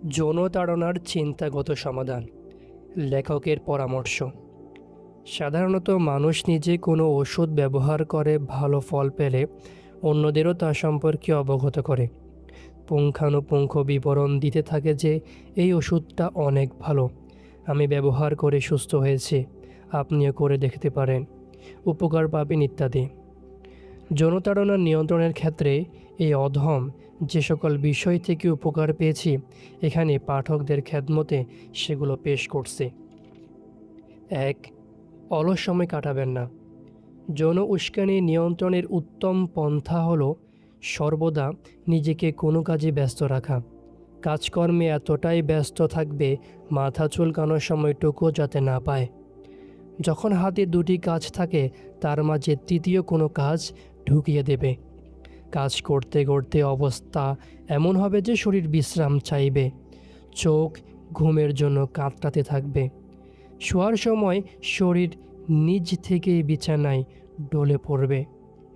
যৌনতাড়নার চিন্তাগত সমাধান। লেখকের পরামর্শ। সাধারণত মানুষ নিজে কোনো ওষুধ ব্যবহার করে ভালো ফল পেলে অন্যদেরও তা সম্পর্কে অবগত করে। পুঙ্খানুপুঙ্খ বিবরণ দিতে থাকে যে এই ওষুধটা অনেক ভালো, আমি ব্যবহার করে সুস্থ হয়েছি, আপনিও করে দেখতে পারেন, উপকার পাবেন ইত্যাদি। যৌনতাড়না নিয়ন্ত্রণের ক্ষেত্রে এই অধম যে সকল বিষয় থেকে উপকার পেয়েছি এখানে পাঠকদের খেদমতে সেগুলো পেশ করছে। ১. অলস সময় কাটাবেন না। যৌন উস্কানি নিয়ন্ত্রণের উত্তম পন্থা হলো সর্বদা নিজেকে কোনো কাজে ব্যস্ত রাখা। কাজকর্মে এতটাই ব্যস্ত থাকবে মাথা চুলকানোর সময়টুকুও যাতে না পায়। যখন হাতে দুটি কাজ থাকে তার মাঝে তৃতীয় কোনো কাজ ঢুকিয়ে দেবে। কাজ করতে করতে অবস্থা এমন হবে যে শরীর বিশ্রাম চাইবে, চোখ ঘুমের জন্য কাতরাতে থাকবে। শোয়ার সময় শরীর নিজ থেকেই বিছানায় ডলে পড়বে।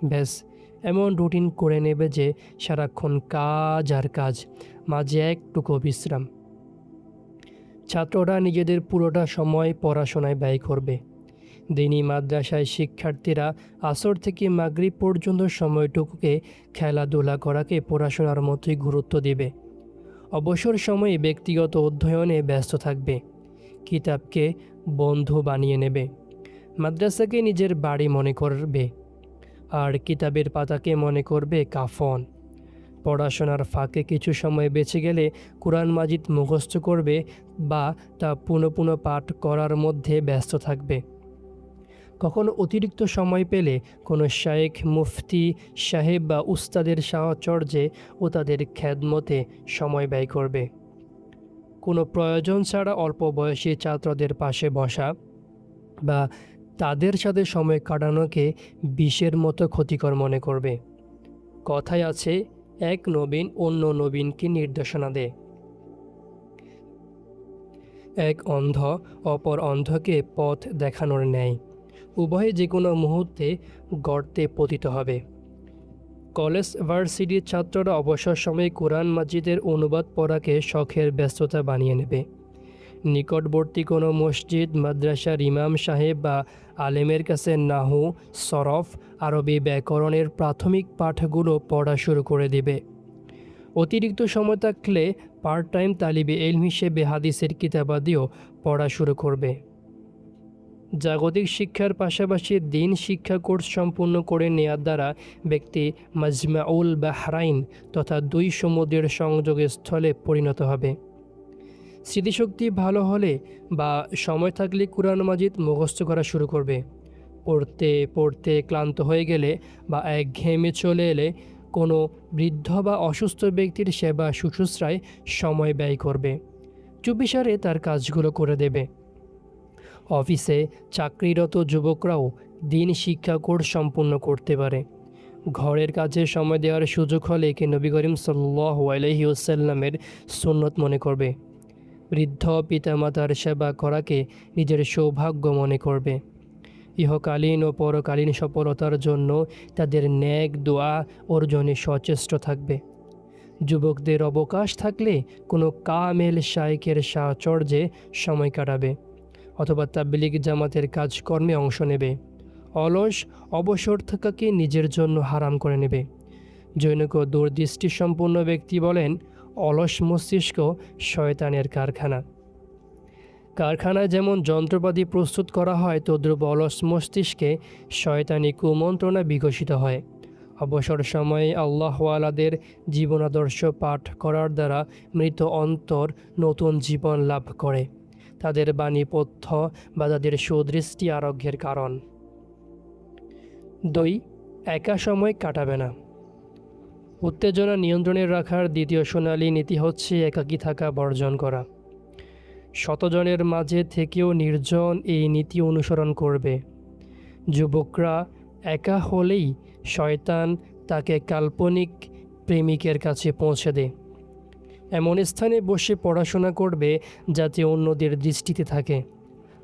ব্যাস এমন রুটিন করে নেবে যে সারাক্ষণ কাজ আর কাজ, মাঝে একটুকু বিশ্রাম। ছাত্ররা নিজেদের পুরোটা সময় পড়াশোনায় ব্যয় করবে। দিনী মাদ্রাসায় শিক্ষার্থীরা আসর থেকে মাগরিব পর্যন্ত সময়টুকুকে খেলাধুলা করাকে পড়াশোনার মতোই গুরুত্ব দেবে। অবসর সময়ে ব্যক্তিগত অধ্যয়নে ব্যস্ত থাকবে। কিতাবকে বন্ধু বানিয়ে নেবে। মাদ্রাসাকে নিজের বাড়ি মনে করবে আর কিতাবের পাতাকে মনে করবে কাফন। পড়াশোনার ফাঁকে কিছু সময় বেঁচে গেলে কুরআন মাজিদ মুখস্থ করবে বা তা পুনঃ পুনঃ পাঠ করার মধ্যে ব্যস্ত থাকবে। কখনো অতিরিক্ত সময় পেলে কোনো শায়েখ, মুফতি সাহেব বা উস্তাদের সাহচর্যে ও তাদের খেদমতে সময় ব্যয় করবে। কোনো প্রয়োজন ছাড়া অল্প বয়সী ছাত্রদের পাশে বসা বা তাদের সাথে সময় কাটানোকে বিষের মতো ক্ষতিকর মনে করবে। কথায় আছে, এক নবীন অন্য নবীনকে নির্দেশনা দেয়। এক অন্ধ অপর অন্ধকে পথ দেখানোর ন্যায়। উভয়ে যে কোনো মুহূর্তে গর্তে পতিত হবে। কলেজ ভার্সিটির ছাত্ররা অবসর সময়ে কোরআন মাজিদের অনুবাদ পড়াকে শখের ব্যস্ততা বানিয়ে নেবে। নিকটবর্তী কোনো মসজিদ, মাদ্রাসার ইমাম সাহেব বা আলেমের কাছে নাহু, সরফ, আরবি ব্যাকরণের প্রাথমিক পাঠগুলো পড়া শুরু করে দেবে। অতিরিক্ত সময় থাকলে পার্ট টাইম তালিবে ইলম হিসেবে হাদিসের কিতাবাদিও পড়া শুরু করবে। জাগতিক শিক্ষার পাশাপাশি দিন শিক্ষা কোর্স সম্পূর্ণ করে নেয়ার দ্বারা ব্যক্তি মাজমাউল বাহরাইন তথা দুই সমুদ্রের সংযোগের স্থলে পরিণত হবে। স্মৃতিশক্তি ভালো হলে বা সময় থাকলে কুরআন মাজিদ মুখস্থ করা শুরু করবে। পড়তে পড়তে ক্লান্ত হয়ে গেলে বা একঘেয়েমে চলে এলে কোনো বৃদ্ধ বা অসুস্থ ব্যক্তির সেবা শুশ্রূষায় সময় ব্যয় করবে। চুপিসারে তার কাজগুলো করে দেবে। অফিসে চাকরিরত যুবকরাও দিন শিক্ষা কোর্স সম্পূর্ণ করতে পারে। ঘরের কাজে সময় দেওয়ার সুযোগ হলে একে নবী করিম সাল্লাল্লাহু আলাইহি ওয়াসাল্লামের সুন্নত মনে করবে। বৃদ্ধ পিতামাতার সেবা করাকে নিজের সৌভাগ্য মনে করবে। ইহকালীন ও পরকালীন সফলতার জন্য তাদের নেক দোয়া অর্জনে সচেষ্ট থাকবে। যুবকদের অবকাশ থাকলে কোনো কামেল শাইখের সাহচর্যে সময় কাটাবে অথবা তাবলীগ জামাতের কাজকর্মে অংশ নেবে। অলস অবসর থাকাকে নিজের জন্য হারাম করে নেবে। জৈনক দূরদৃষ্টি সম্পন্ন ব্যক্তি বলেন, অলস মস্তিষ্ক শয়তানের কারখানা। কারখানায় যেমন যন্ত্রপাতি প্রস্তুত করা হয় তদ্রূপ অলস মস্তিষ্কে শয়তানি কুমন্ত্রণা বিকশিত হয়। অবসর সময়ে আল্লাহওয়ালাদের জীবনাদর্শ পাঠ করার দ্বারা মৃত অন্তর নতুন জীবন লাভ করে। তাদের বাণী পথ্য বা তাদের সুদৃষ্টি আরোগ্যের কারণ। 2. একা সময় কাটাবে না। উত্তেজনা নিয়ন্ত্রণে রাখার দ্বিতীয় সোনালী নীতি হচ্ছে একাকী থাকা বর্জন করা। শতজনের মাঝে থেকেও নির্জন এই নীতি অনুসরণ করবে। যুবকরা একা হলেই শয়তান তাকে কাল্পনিক প্রেমিকের কাছে পৌঁছে দেয়। এমন স্থানে বসে পড়াশোনা করবে যাতে অন্যদের দৃষ্টিতে থাকে।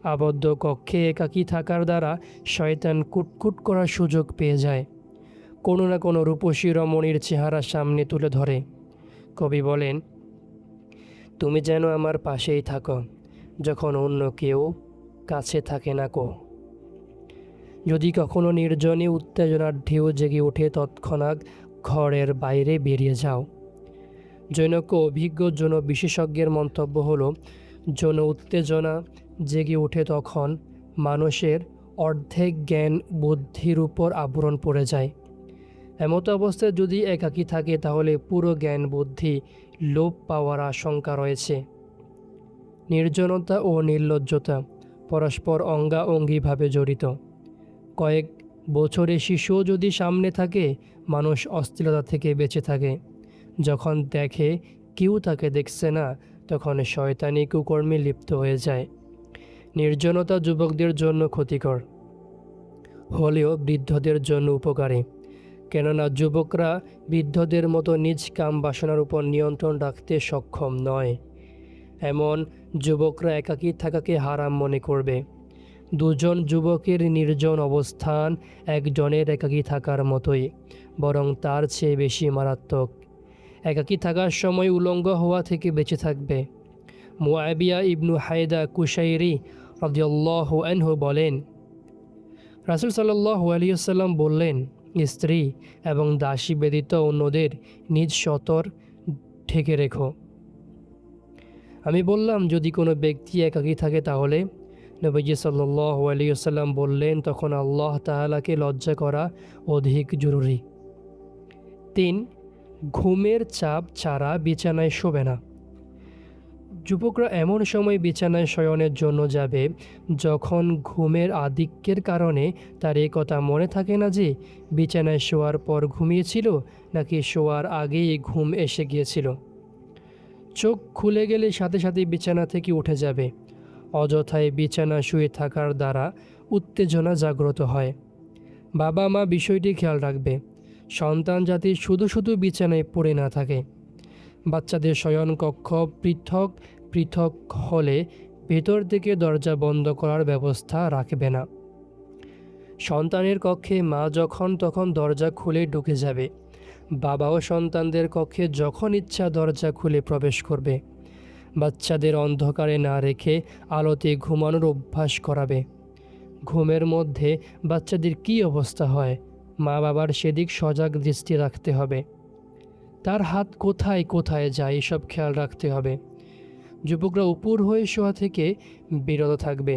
আবদ্ধ কক্ষে একাকী থাকার দ্বারা শয়তান কুটকুট করার সুযোগ পেয়ে যায়। কোনো না কোনো রূপসী রমণীর চেহারা সামনে তুলে ধরে। কবি বলেন, তুমি যেন আমার পাশেই থাকো যখন অন্য কেউ কাছে থাকে না কো। যদি কখনো নির্জনে উত্তেজনার ঢেউ জেগে ওঠে তৎক্ষণাৎ ঘরের বাইরে বেরিয়ে যাও। জনৈক অভিজ্ঞ যৌন বিশেষজ্ঞের মন্তব্য হলো, যৌন উত্তেজনা জেগে ওঠে তখন মানুষের অর্ধেক জ্ঞান বুদ্ধির উপর আবরণ পড়ে যায়। এমতো অবস্থায় যদি একাকী থাকে তাহলে পুরো জ্ঞান বুদ্ধি লোপ পাওয়ার আশঙ্কা রয়েছে। নির্জনতা ও নির্লজ্জতা পরস্পর অঙ্গাঅঙ্গিভাবে জড়িত। কয়েক বছরে শিশুও যদি সামনে থাকে, মানুষ অস্থিরতা থেকে বেঁচে থাকে। যখন দেখে কেউ তাকে দেখছে না, তখন শয়তানি কুকর্মে লিপ্ত হয়ে যায়। নির্জনতা যুবকদের জন্য ক্ষতিকর হলেও বৃদ্ধদের জন্য উপকারী, কেননা যুবকরা বৃদ্ধদের মতো নিজ কাম বাসনার উপর নিয়ন্ত্রণ রাখতে সক্ষম নয়। এমন যুবকরা একাকী থাকাকে হারাম মনে করবে। দুজন যুবকের নির্জন অবস্থান একজনের একাকী থাকার মতোই, বরং তার চেয়ে বেশি মারাত্মক। একাকী থাকার সময় উলঙ্গ হওয়া থেকে বেঁচে থাকবে। মুআবিয়া ইবনু হায়দা কুশাইরি রাদিয়াল্লাহু আনহু বলেন, রাসূল সাল্লাল্লাহু আলাইহি ওয়াসাল্লাম বললেন, স্ত্রী এবং দাসী ব্যতীত অন্যদের নিজ সতর ঢেকে রেখো। আমি বললাম, যদি কোনো ব্যক্তি একাকী থাকে তাহলে? নবীজি সাল্লাল্লাহু আলাইহি ওয়াসাল্লাম বললেন, তখন আল্লাহ তাআলাকে লজ্জা করা অধিক জরুরি। 3. ঘুমের চাপ ছাড়া বিছানায় শোবে না। যুবকরা এমন সময় বিছানায় শয়নের জন্য যাবে যখন ঘুমের আধিক্যের কারণে তার এই কথা মনে থাকে না যে বিছানায় শোয়ার পর ঘুমিয়েছিল নাকি শোয়ার আগেই ঘুম এসে গিয়েছিল। চোখ খুলে গেলে সাথে সাথে বিছানা থেকে উঠে যাবে। অযথায় বিছানা শুয়ে থাকার দ্বারা উত্তেজনা জাগ্রত হয়। বাবা মা বিষয়টি খেয়াল রাখবে, সন্তান যাতে শুধু শুধু বিছানায় পড়ে না থাকে। বাচ্চাদের শয়নকক্ষ পৃথক পৃথক হলে ভেতর থেকে দরজা বন্ধ করার ব্যবস্থা রাখবে না। সন্তানের কক্ষে মা যখন তখন দরজা খুলে ঢুকে যাবে। বাবাও সন্তানদের কক্ষে যখন ইচ্ছা দরজা খুলে প্রবেশ করবে। বাচ্চাদের অন্ধকারে না রেখে আলোতে ঘুমানোর অভ্যাস করাবে। ঘুমের মধ্যে বাচ্চাদের কী অবস্থা হয়, মা বাবার সেদিক সজাগ দৃষ্টি রাখতে হবে। তার হাত কোথায় কোথায় যায় এসব খেয়াল রাখতে হবে। যুবকরা উপর হয়ে শোয়া থেকে বিরত থাকবে।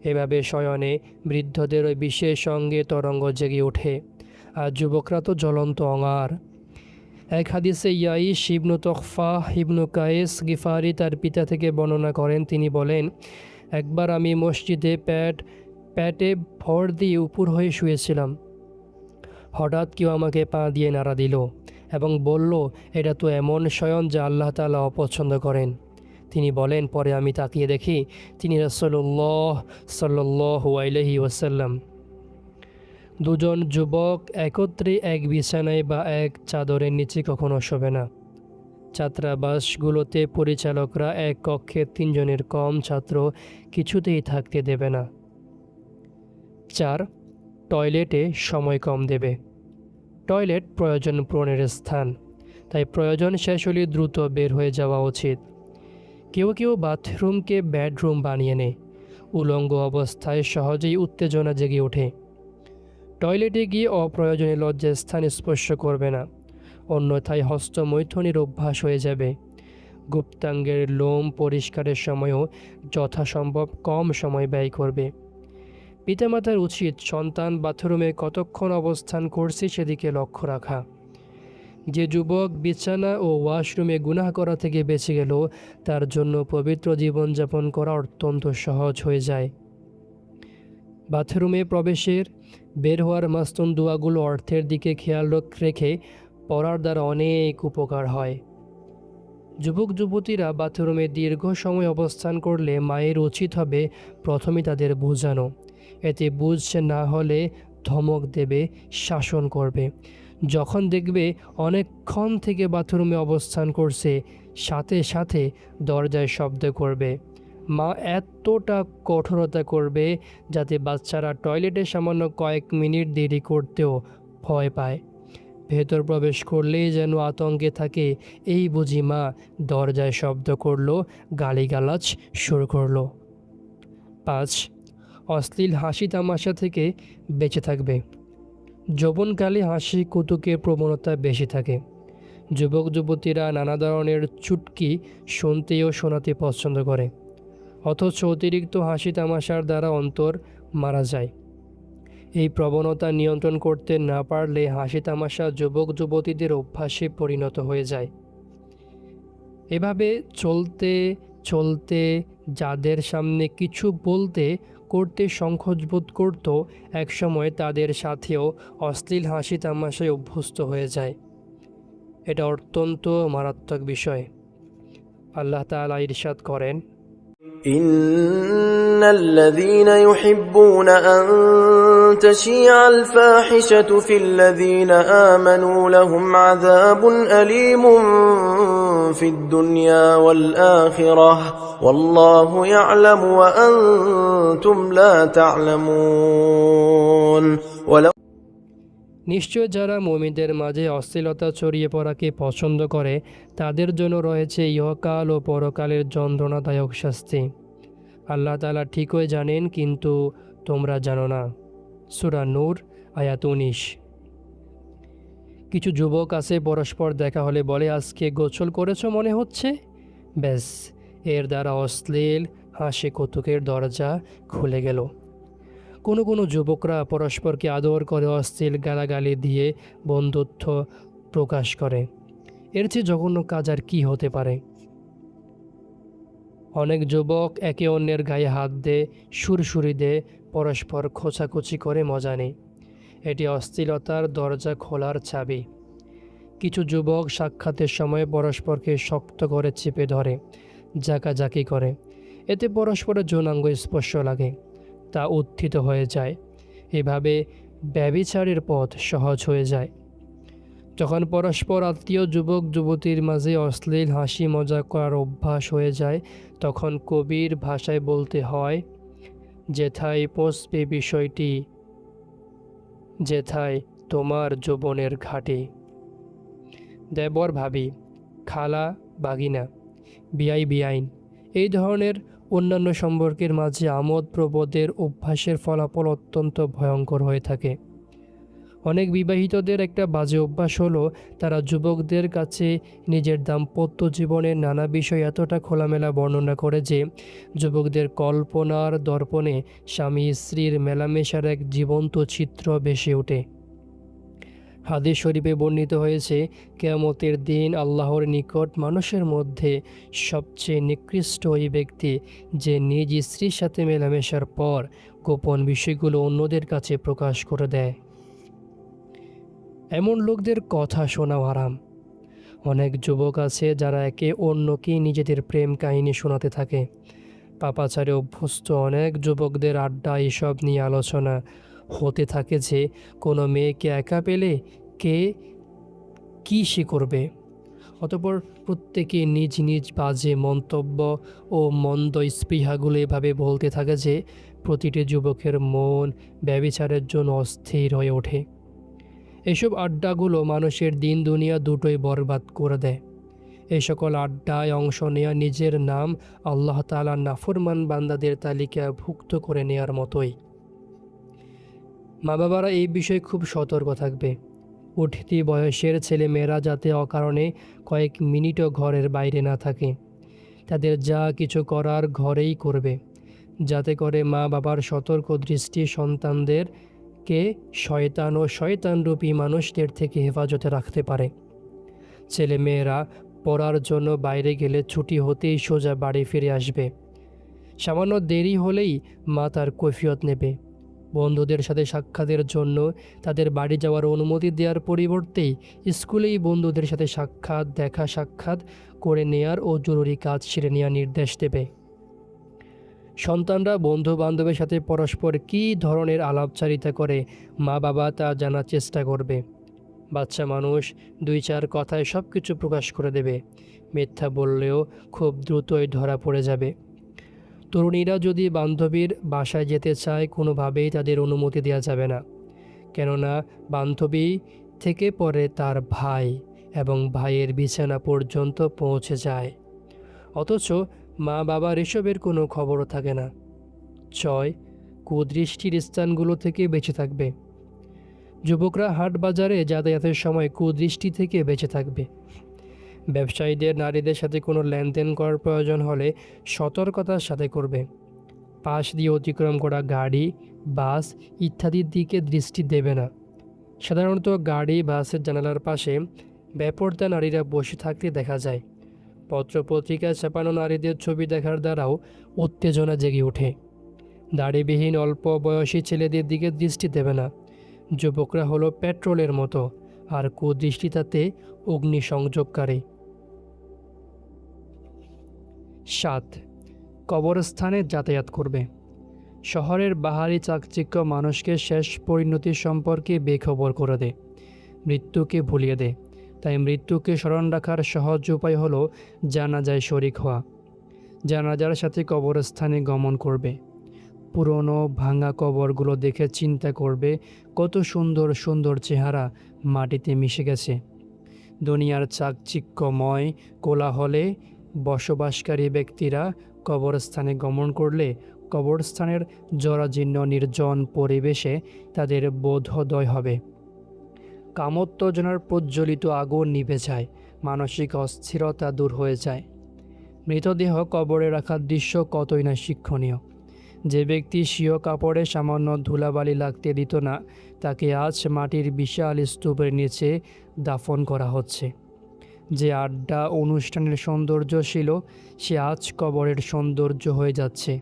এভাবে শয়নে বৃদ্ধদের ওই বিশেষ সঙ্গে তরঙ্গ জেগে ওঠে, আর যুবকরা তো জ্বলন্ত অঙ্গার। এক হাদিসে ইয়াইশ ইবনু তখফা ইবনু কায়েস গিফারি তার পিতা থেকে বর্ণনা করেন, তিনি বলেন, একবার আমি মসজিদে প্যাটে ভর দিয়ে উপর হয়ে শুয়েছিলাম। হঠাৎ কেউ আমাকে পা দিয়ে নাড়া দিল এবং বলল, এটা তো এমন শয়ন যা আল্লাহ তাআলা অপছন্দ করেন। তিনি বলেন, পরে আমি তাকিয়ে দেখি তিনি রাসূলুল্লাহ সাল্লাল্লাহু আলাইহি ওয়াসাল্লাম। দুজন যুবক একত্রে এক বিছানায় বা এক চাদরের নিচে কখনো শোবে না। ছাত্রাবাসগুলোতে পরিচালকরা এক কক্ষে 3 জনের কম ছাত্র কিছুতেই থাকতে দেবে না। 4. টয়লেটে সময় কম দেবে। টয়লেট প্রয়োজন পূরণের স্থান, তাই প্রয়োজন শেষ হলে দ্রুত বের হয়ে যাওয়া উচিত। কেউ কেউ বাথরুমকে বেডরুম বানিয়ে নেয়। উলঙ্গ অবস্থায় সহজেই উত্তেজনা জেগে ওঠে। টয়লেটে গিয়ে অপ্রয়োজনীয় লজ্জার স্থান স্পর্শ করবে না, অন্যথায় হস্তমৈথুনের অভ্যাস হয়ে যাবে। গুপ্তাঙ্গের লোম পরিষ্কারের সময়ও যথাসম্ভব কম সময় ব্যয় করবে। পিতামাতার উচিত সন্তান বাথরুমে কতক্ষণ অবস্থান করছে সেদিকে লক্ষ্য রাখা। যে যুবক বিছানা ও ওয়াশরুমে গুনাহ করা থেকে বেঁচে গেল, তার জন্য পবিত্র জীবনযাপন করা অত্যন্ত সহজ হয়ে যায়। বাথরুমে প্রবেশের বের হওয়ার মাস্তুন দোয়াগুলো অর্থের দিকে খেয়াল রেখে পড়ার দ্বারা অনেক উপকার হয়। যুবক যুবতীরা বাথরুমে দীর্ঘ সময় অবস্থান করলে মায়ের উচিত হবে প্রথমে তাদের বোঝানো। এতে বুঝছে না হলে ধমক দেবে, শাসন করবে। যখন দেখবে অনেকক্ষণ থেকে বাথরুমে অবস্থান করছে, সাথে সাথে দরজায় শব্দ করবে। মা এতটা কঠোরতা করবে যাতে বাচ্চারা টয়লেটে সামান্য কয়েক মিনিট দেরি করতেও ভয় পায়। ভেতর প্রবেশ করলেই যেন আতঙ্কে থাকে, এই বুঝি মা দরজায় শব্দ করলো, গালিগালাজ শুরু করলো। 5. অশ্লীল হাসি তামাশা থেকে বেঁচে থাকবে। যৌবনকালে হাসি কৌতুকের প্রবণতা বেশি থাকে। যুবক যুবতীরা নানা ধরনের চুটকি শুনতে ও শোনাতে পছন্দ করে, অথচ অতিরিক্ত হাসি তামাশার দ্বারা অন্তর মারা যায়। এই প্রবণতা নিয়ন্ত্রণ করতে না পারলে হাসি তামাশা যুবক যুবতীদের অভ্যাসে পরিণত হয়ে যায়। এভাবে চলতে চলতে যাদের সামনে কিছু বলতে করতে সংকোচ বোধ করত, একসময় তাদের সাথেও অশ্লীল হাসি তামাশায় অভ্যস্ত হয়ে যায়। এটা অত্যন্ত মারাত্মক বিষয়। আল্লাহ তাআলা ইরশাদ করেন, ইন্নাল্লাযীনা ইউহিব্বুনা আন তাশিআল ফাহিশাতু ফিল্লাযীনা আমানু লাহুম আযাবুন আলীমুন ফিদ দুনিয়া ওয়াল আখিরাহ ওয়াল্লাহু ইয়া'লামু ওয়া আনতুম লা তা'লামুন। নিশ্চয় যারা মুমিনদের মাঝে অশ্লীলতা ছড়িয়ে পড়াকে পছন্দ করে, তাদের জন্য রয়েছে ইহকাল ও পরকালের যন্ত্রণাদায়ক শাস্তি। আল্লাহ তাআলা ঠিকই জানেন, কিন্তু তোমরা জানো না। সূরা নূর আয়াত 19। কিছু যুবক আছে, পরস্পর দেখা হলে বলে, আজকে গোসল করেছো মনে হচ্ছে। ব্যাস, এর দ্বারা অশ্লীল হাসি কৌতুকের দরজা খুলে গেল। কোনো কোনো যুবকরা পরস্পরকে আদর করে অশ্লীল গালাগালি দিয়ে বন্ধুত্ব প্রকাশ করে। এর চেয়ে জঘন্য কাজ আর কী হতে পারে? অনেক যুবক একে অন্যের গায়ে হাত দিয়ে, সুরসুরি দিয়ে পরস্পর খোঁচাখুচি করে মজা নেয়। এটি অশ্লীলতার দরজা খোলার চাবি। কিছু যুবক সাক্ষাতের সময় পরস্পরকে শক্ত করে চেপে ধরে, জাকাজাকি করে। এতে পরস্পরের যৌনাঙ্গ স্পর্শ লাগে, তা উত্থিত হয়ে যায়। এভাবে ব্যভিচারের পথ সহজ হয়ে যায়। যখন পরস্পর আত্মীয় যুবক যুবতীর মাঝে অশ্লীল হাসি মজা করার অভ্যাস হয়ে যায়, তখন কবির ভাষায় বলতে হয়, যেথায় পৌঁছবে বিষয়টি, যেথায় তোমার যৌবনের ঘাটে। দেবর ভাবি, খালা বাগিনা, বিয়াই বিয়াইন, এই ধরনের অন্যান্য সম্পর্কের মাঝে আমোদ প্রবোধের অভ্যাসের ফলাফল অত্যন্ত ভয়ঙ্কর হয়ে থাকে। অনেক বিবাহিতদের একটা বাজে অভ্যাস হলো, তারা যুবকদের কাছে নিজের দাম্পত্য জীবনের নানা বিষয় এতটা খোলামেলা বর্ণনা করে যে যুবকদের কল্পনার দর্পণে স্বামী স্ত্রীর মেলামেশার এক জীবন্ত চিত্র ভেসে ওঠে। হাদিস শরীফে বর্ণিত হয়েছে, কিয়ামতের দিন আল্লাহর নিকট মানুষের মধ্যে সবচেয়ে নিকৃষ্ট ওই ব্যক্তি, যে নিজ স্ত্রীর সাথে মেলামেশার পর গোপন বিষয়গুলো অন্যদের কাছে প্রকাশ করে দেয়। এমন লোকদের কথা শোনাও হারাম। অনেক যুবক আছে যারা একে অন্যকে নিজেদের প্রেম কাহিনী শোনাতে থাকে। পাপাচারে অভ্যস্ত অনেক যুবকদের আড্ডা এসব নিয়ে আলোচনা হতে থাকে যে কোনো মেয়েকে একা পেলে কে কী সে করবে। অতঃপর প্রত্যেকে নিজ নিজ বাজে মন্তব্য ও মন্দ স্পৃহাগুলো এভাবে বলতে থাকে যে প্রতিটি যুবকের মন ব্যভিচারের জন্য অস্থির হয়ে ওঠে। এসব আড্ডাগুলো মানুষের দিন দুনিয়া দুটোই বরবাদ করে দেয়। এই সকল আড্ডায় অংশ নেওয়া নিজের নাম আল্লাহ তাআলার নাফরমান বান্দাদের তালিকাভুক্ত করে নেওয়ার মতোই। মা বাবারা এই বিষয়ে খুব সতর্ক থাকবে। উঠতি বয়সের ছেলেমেয়েরা যাতে অকারণে কয়েক মিনিটও ঘরের বাইরে না থাকে। তাদের যা কিছু করার ঘরেই করবে, যাতে করে মা বাবার সতর্ক দৃষ্টি সন্তানদেরকে শয়তান ও শয়তানরূপী মানুষদের থেকে হেফাজতে রাখতে পারে। ছেলেমেয়েরা পড়ার জন্য বাইরে গেলে ছুটি হতেই সোজা বাড়ি ফিরে আসবে। সামান্য দেরি হলেই মা তার কৈফিয়ত নেবে। বন্ধুদের সাথে সাক্ষাতের জন্য তাদের বাড়ি যাওয়ার অনুমতি দেওয়ার পরিবর্তে স্কুলেই বন্ধুদের সাথে দেখা সাক্ষাৎ করে নেয়ার ও জরুরি কাজ সেরে নেওয়ার নির্দেশ দেবে। সন্তানরা বন্ধু বান্ধবের সাথে পরস্পর কী ধরনের আলাপচারিতা করে মা বাবা তা জানার চেষ্টা করবে। বাচ্চা মানুষ 2-4 কথায় সব কিছু প্রকাশ করে দেবে। মিথ্যা বললেও খুব দ্রুতই ধরা পড়ে যাবে। তরুণীরা যদি বান্ধবীর বাসায় যেতে চায়, কোনোভাবেই তাদের অনুমতি দেওয়া যাবে না, কেননা বান্ধবী থেকে পরে তার ভাই এবং ভাইয়ের বিছানা পর্যন্ত পৌঁছে যায়, অথচ মা বাবার এসবের কোনো খবরও থাকে না। 6. কুদৃষ্টির স্থানগুলো থেকে বেঁচে থাকবে। যুবকরা হাট বাজারে যাতায়াতের সময় কুদৃষ্টি থেকে বেঁচে থাকবে। ব্যবসায়ীদের নারীদের সাথে কোনো লেনদেন করার প্রয়োজন হলে সতর্কতার সাথে করবে। পাশ দিয়ে অতিক্রম করা গাড়ি, বাস ইত্যাদির দিকে দৃষ্টি দেবে না। সাধারণত গাড়ি, বাসের জানালার পাশে বেপরদা নারীরা বসে থাকতে দেখা যায়। পত্রপত্রিকায় ছাপানো নারীদের ছবি দেখার দ্বারাও উত্তেজনা জেগে ওঠে। দাড়িবিহীন অল্প বয়সী ছেলেদের দিকে দৃষ্টি দেবে না। যুবকরা হলো পেট্রোলের মতো, আর কুদৃষ্টি তাতে অগ্নিসংযোগকারী। 7. কবরস্থানে যাতায়াত করবে। শহরের বাহারি চাকচিক্য মানুষকে শেষ পরিণতি সম্পর্কে বেখবর করে দেয়, মৃত্যুকে ভুলিয়ে দেয়। তাই মৃত্যুকে স্মরণ রাখার সহজ উপায় হলো জানাজায় শরিক হওয়া। জানাজার সাথে কবরস্থানে গমন করবে। পুরনো ভাঙা কবরগুলো দেখে চিন্তা করবে কত সুন্দর সুন্দর চেহারা মাটিতে মিশে গেছে। দুনিয়ার চাকচিক্যময় কোলাহলে বসবাসকারী ব্যক্তিরা কবরস্থানে গমন করলে কবরস্থানের জরাজীর্ণ নির্জন পরিবেশে তাদের বোধোদয় হবে। কামোত্তেজনার প্রজ্বলিত আগুন নিভে যায়, মানসিক অস্থিরতা দূর হয়ে যায়। মৃতদেহ কবরে রাখার দৃশ্য কতই না শিক্ষণীয়। যে ব্যক্তি স্বীয় কাপড়ে সামান্য ধুলাবালি লাগতে দিত না, তাকে আজ মাটির বিশাল স্তূপের নিচে দাফন করা হচ্ছে। যে আড্ডা অনুষ্ঠানের সৌন্দর্য ছিল, সে আজ কবরের সৌন্দর্য হয়ে যাচ্ছে।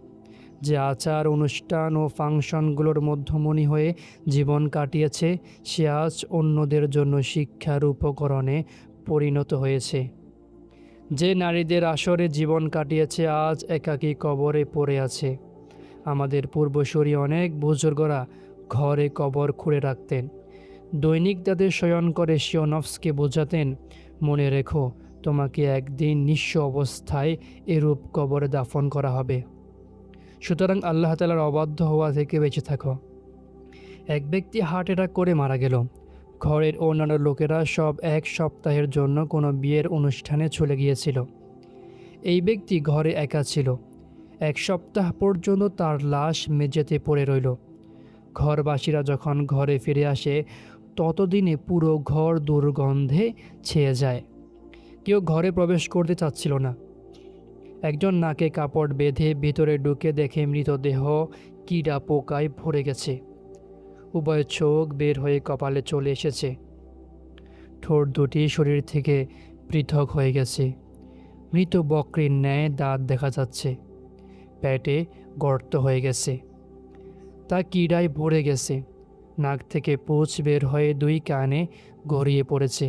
যে আচার অনুষ্ঠান ও ফাংশনগুলোর মধ্যমণি হয়ে জীবন কাটিয়েছে, সে আজ অন্যদের জন্য শিক্ষার উপকরণে পরিণত হয়েছে। যে নারীদের আসরে জীবন কাটিয়েছে, আজ একাকী কবরে পড়ে আছে। আমাদের পূর্বসূরি অনেক বুজুর্গরা ঘরে কবর খুঁড়ে রাখতেন। দৈনিক তাদের শয়ন করে স্বীয় নফসকে বোঝাতেন, মনে রেখো, তোমাকে একদিন নিঃস্ব অবস্থায় এরূপ কবরে দাফন করা হবে। সুতরাং আল্লাহ তাআলার অবাধ্য হওয়া থেকে বেঁচে থাকো। এক ব্যক্তি হার্ট অ্যাটাক করে মারা গেল। ঘরের অন্যান্য লোকেরা সব এক সপ্তাহের জন্য কোনো বিয়ের অনুষ্ঠানে চলে গিয়েছিল। এই ব্যক্তি ঘরে একা ছিল। এক সপ্তাহ পর্যন্ত তার লাশ মেঝেতে পড়ে রইল। ঘরবাসীরা যখন ঘরে ফিরে আসে, ততদিনে পুরো ঘর দুর্গন্ধে ছেয়ে যায়। কেউ ঘরে প্রবেশ করতে চাচ্ছিল না। একজন নাকে কাপড় বেঁধে ভিতরে ঢুকে দেখে মৃতদেহ কীড়া পোকায় ভরে গেছে। উভয় চোখ বের হয়ে কপালে চলে এসেছে। ঠোঁট দুটি শরীর থেকে পৃথক হয়ে গেছে। মৃত বকরির ন্যায় দাঁত দেখা যাচ্ছে। পেটে গর্ত হয়ে গেছে, তা কীড়ায় ভরে গেছে। নাক থেকে পুঁজ বের হয়ে দুই কানে গড়িয়ে পড়েছে।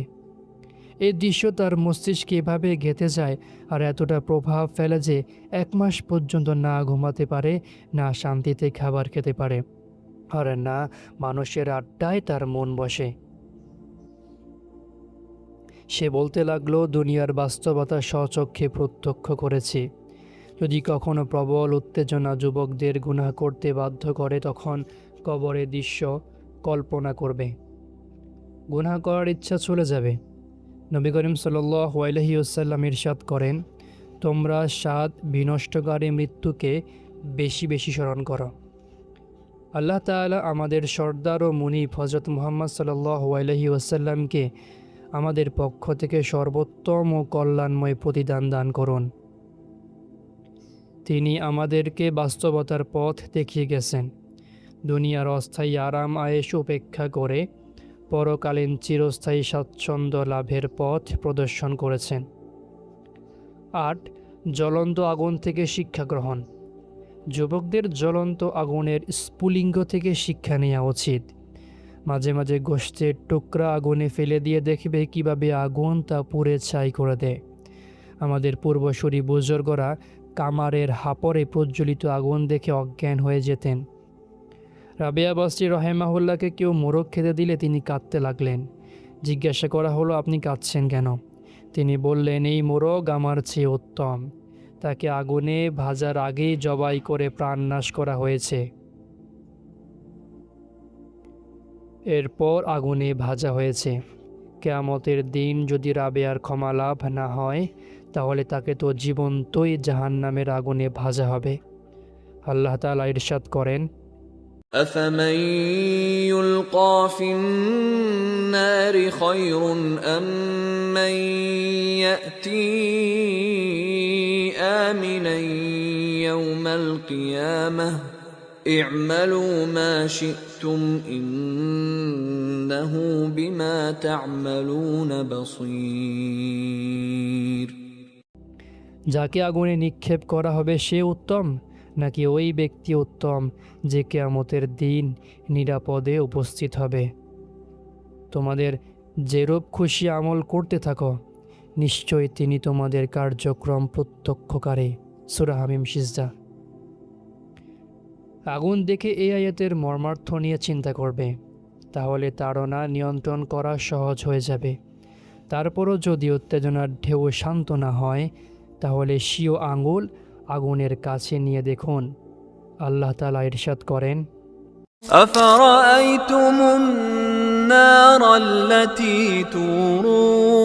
এই দৃশ্য তার মস্তিষ্কে এভাবে গেঁথে যায় আর এতটা প্রভাব ফেলে যে 1 মাস পর্যন্ত না ঘুমাতে পারে, না শান্তিতে খাবার খেতে পারে, আর না মানুষের আড্ডায় তার মন বসে। সে বলতে লাগলো, দুনিয়ার বাস্তবতা স্বচক্ষে প্রত্যক্ষ করেছি। যদি কখনো প্রবল উত্তেজনা যুবকদের গুনাহ করতে বাধ্য করে, তখন কবরের দৃশ্য কল্পনা করবে। গুনাহ করার ইচ্ছা চলে যাবে। নবী করিম সাল্লাল্লাহু আলাইহি ওয়াসাল্লাম ইরশাদ করেন, তোমরা 7 বিনষ্টকারী মৃত্যুকে বেশি বেশি স্মরণ করো। আল্লাহ তাআলা আমাদের সর্দার ও মুনিব হযরত মুহাম্মদ সাল্লাল্লাহু আলাইহি ওয়াসাল্লামকে আমাদের পক্ষ থেকে সর্বোত্তম ও কল্যাণময় প্রতিদান দান করুন। তিনি আমাদেরকে বাস্তবতার পথ দেখিয়ে গেছেন। দুনিয়ার অস্থায়ী আরাম আয়েশ উপেক্ষা করে পরকালীন চিরস্থায়ী স্বাচ্ছন্দ্য লাভের পথ প্রদর্শন করেছেন। 8. জ্বলন্ত আগুন থেকে শিক্ষা গ্রহণ। যুবকদের জ্বলন্ত আগুনের স্ফুলিঙ্গ থেকে শিক্ষা নেওয়া উচিত। মাঝে মাঝে গোশতের টুকরা আগুনে ফেলে দিয়ে দেখবে কিভাবে আগুন তা পুড়ে ছাই করে দেয়। আমাদের পূর্বসূরি বুজুর্গরা কামারের হাপরে প্রজ্বলিত আগুন দেখে অজ্ঞান হয়ে যেতেন। রাবেয়া বসরি রহেমাহুল্লাহকে কেউ মোরগ খেতে দিলে তিনি কাঁদতে লাগলেন। জিজ্ঞাসা করা হলো, আপনি কাঁদছেন কেন? তিনি বললেন, এই মোরগ আমার চেয়ে উত্তম, তাকে আগুনে ভাজার আগেই জবাই করে প্রাণনাশ করা হয়েছে। এরপর আগুনে ভাজা হয়েছে। কিয়ামতের দিন যদি রাবেয়ার ক্ষমা লাভ না হয় তাহলে তাকে তো জীবন্তই জাহান্নামের আগুনে ভাজা হবে। আল্লাহ তাআলা ইরশাদ করেন, أفمن يلقى في النار خير أم من يأتي آمنا يوم القيامة اعملوا ما شئتم إنه بما تعملون بصير যাকে আগুনে নিক্ষেপ করা হবে সে উত্তম নাকি ওই ব্যক্তি উত্তম যে কিয়ামতের দিন নিরাপদে উপস্থিত হবে? তোমাদের যেরূপ খুশি আমল করতে থাকো, নিশ্চয়ই তিনি তোমাদের কার্যক্রম প্রত্যক্ষকারী। সূরা হামিম সিজদা। আগুন দেখে এই আয়াতের মর্মার্থ নিয়ে চিন্তা করবে, তাহলে তাড়না নিয়ন্ত্রণ করা সহজ হয়ে যাবে। তারপরও যদি উত্তেজনার ঢেউ শান্ত না হয় তাহলে স্বীয় আঙুল আগুনের কাছে নিয়ে দেখুন। আল্লাহ তাআলা ইরশাদ করেন, أفرأيتم النار التي تورون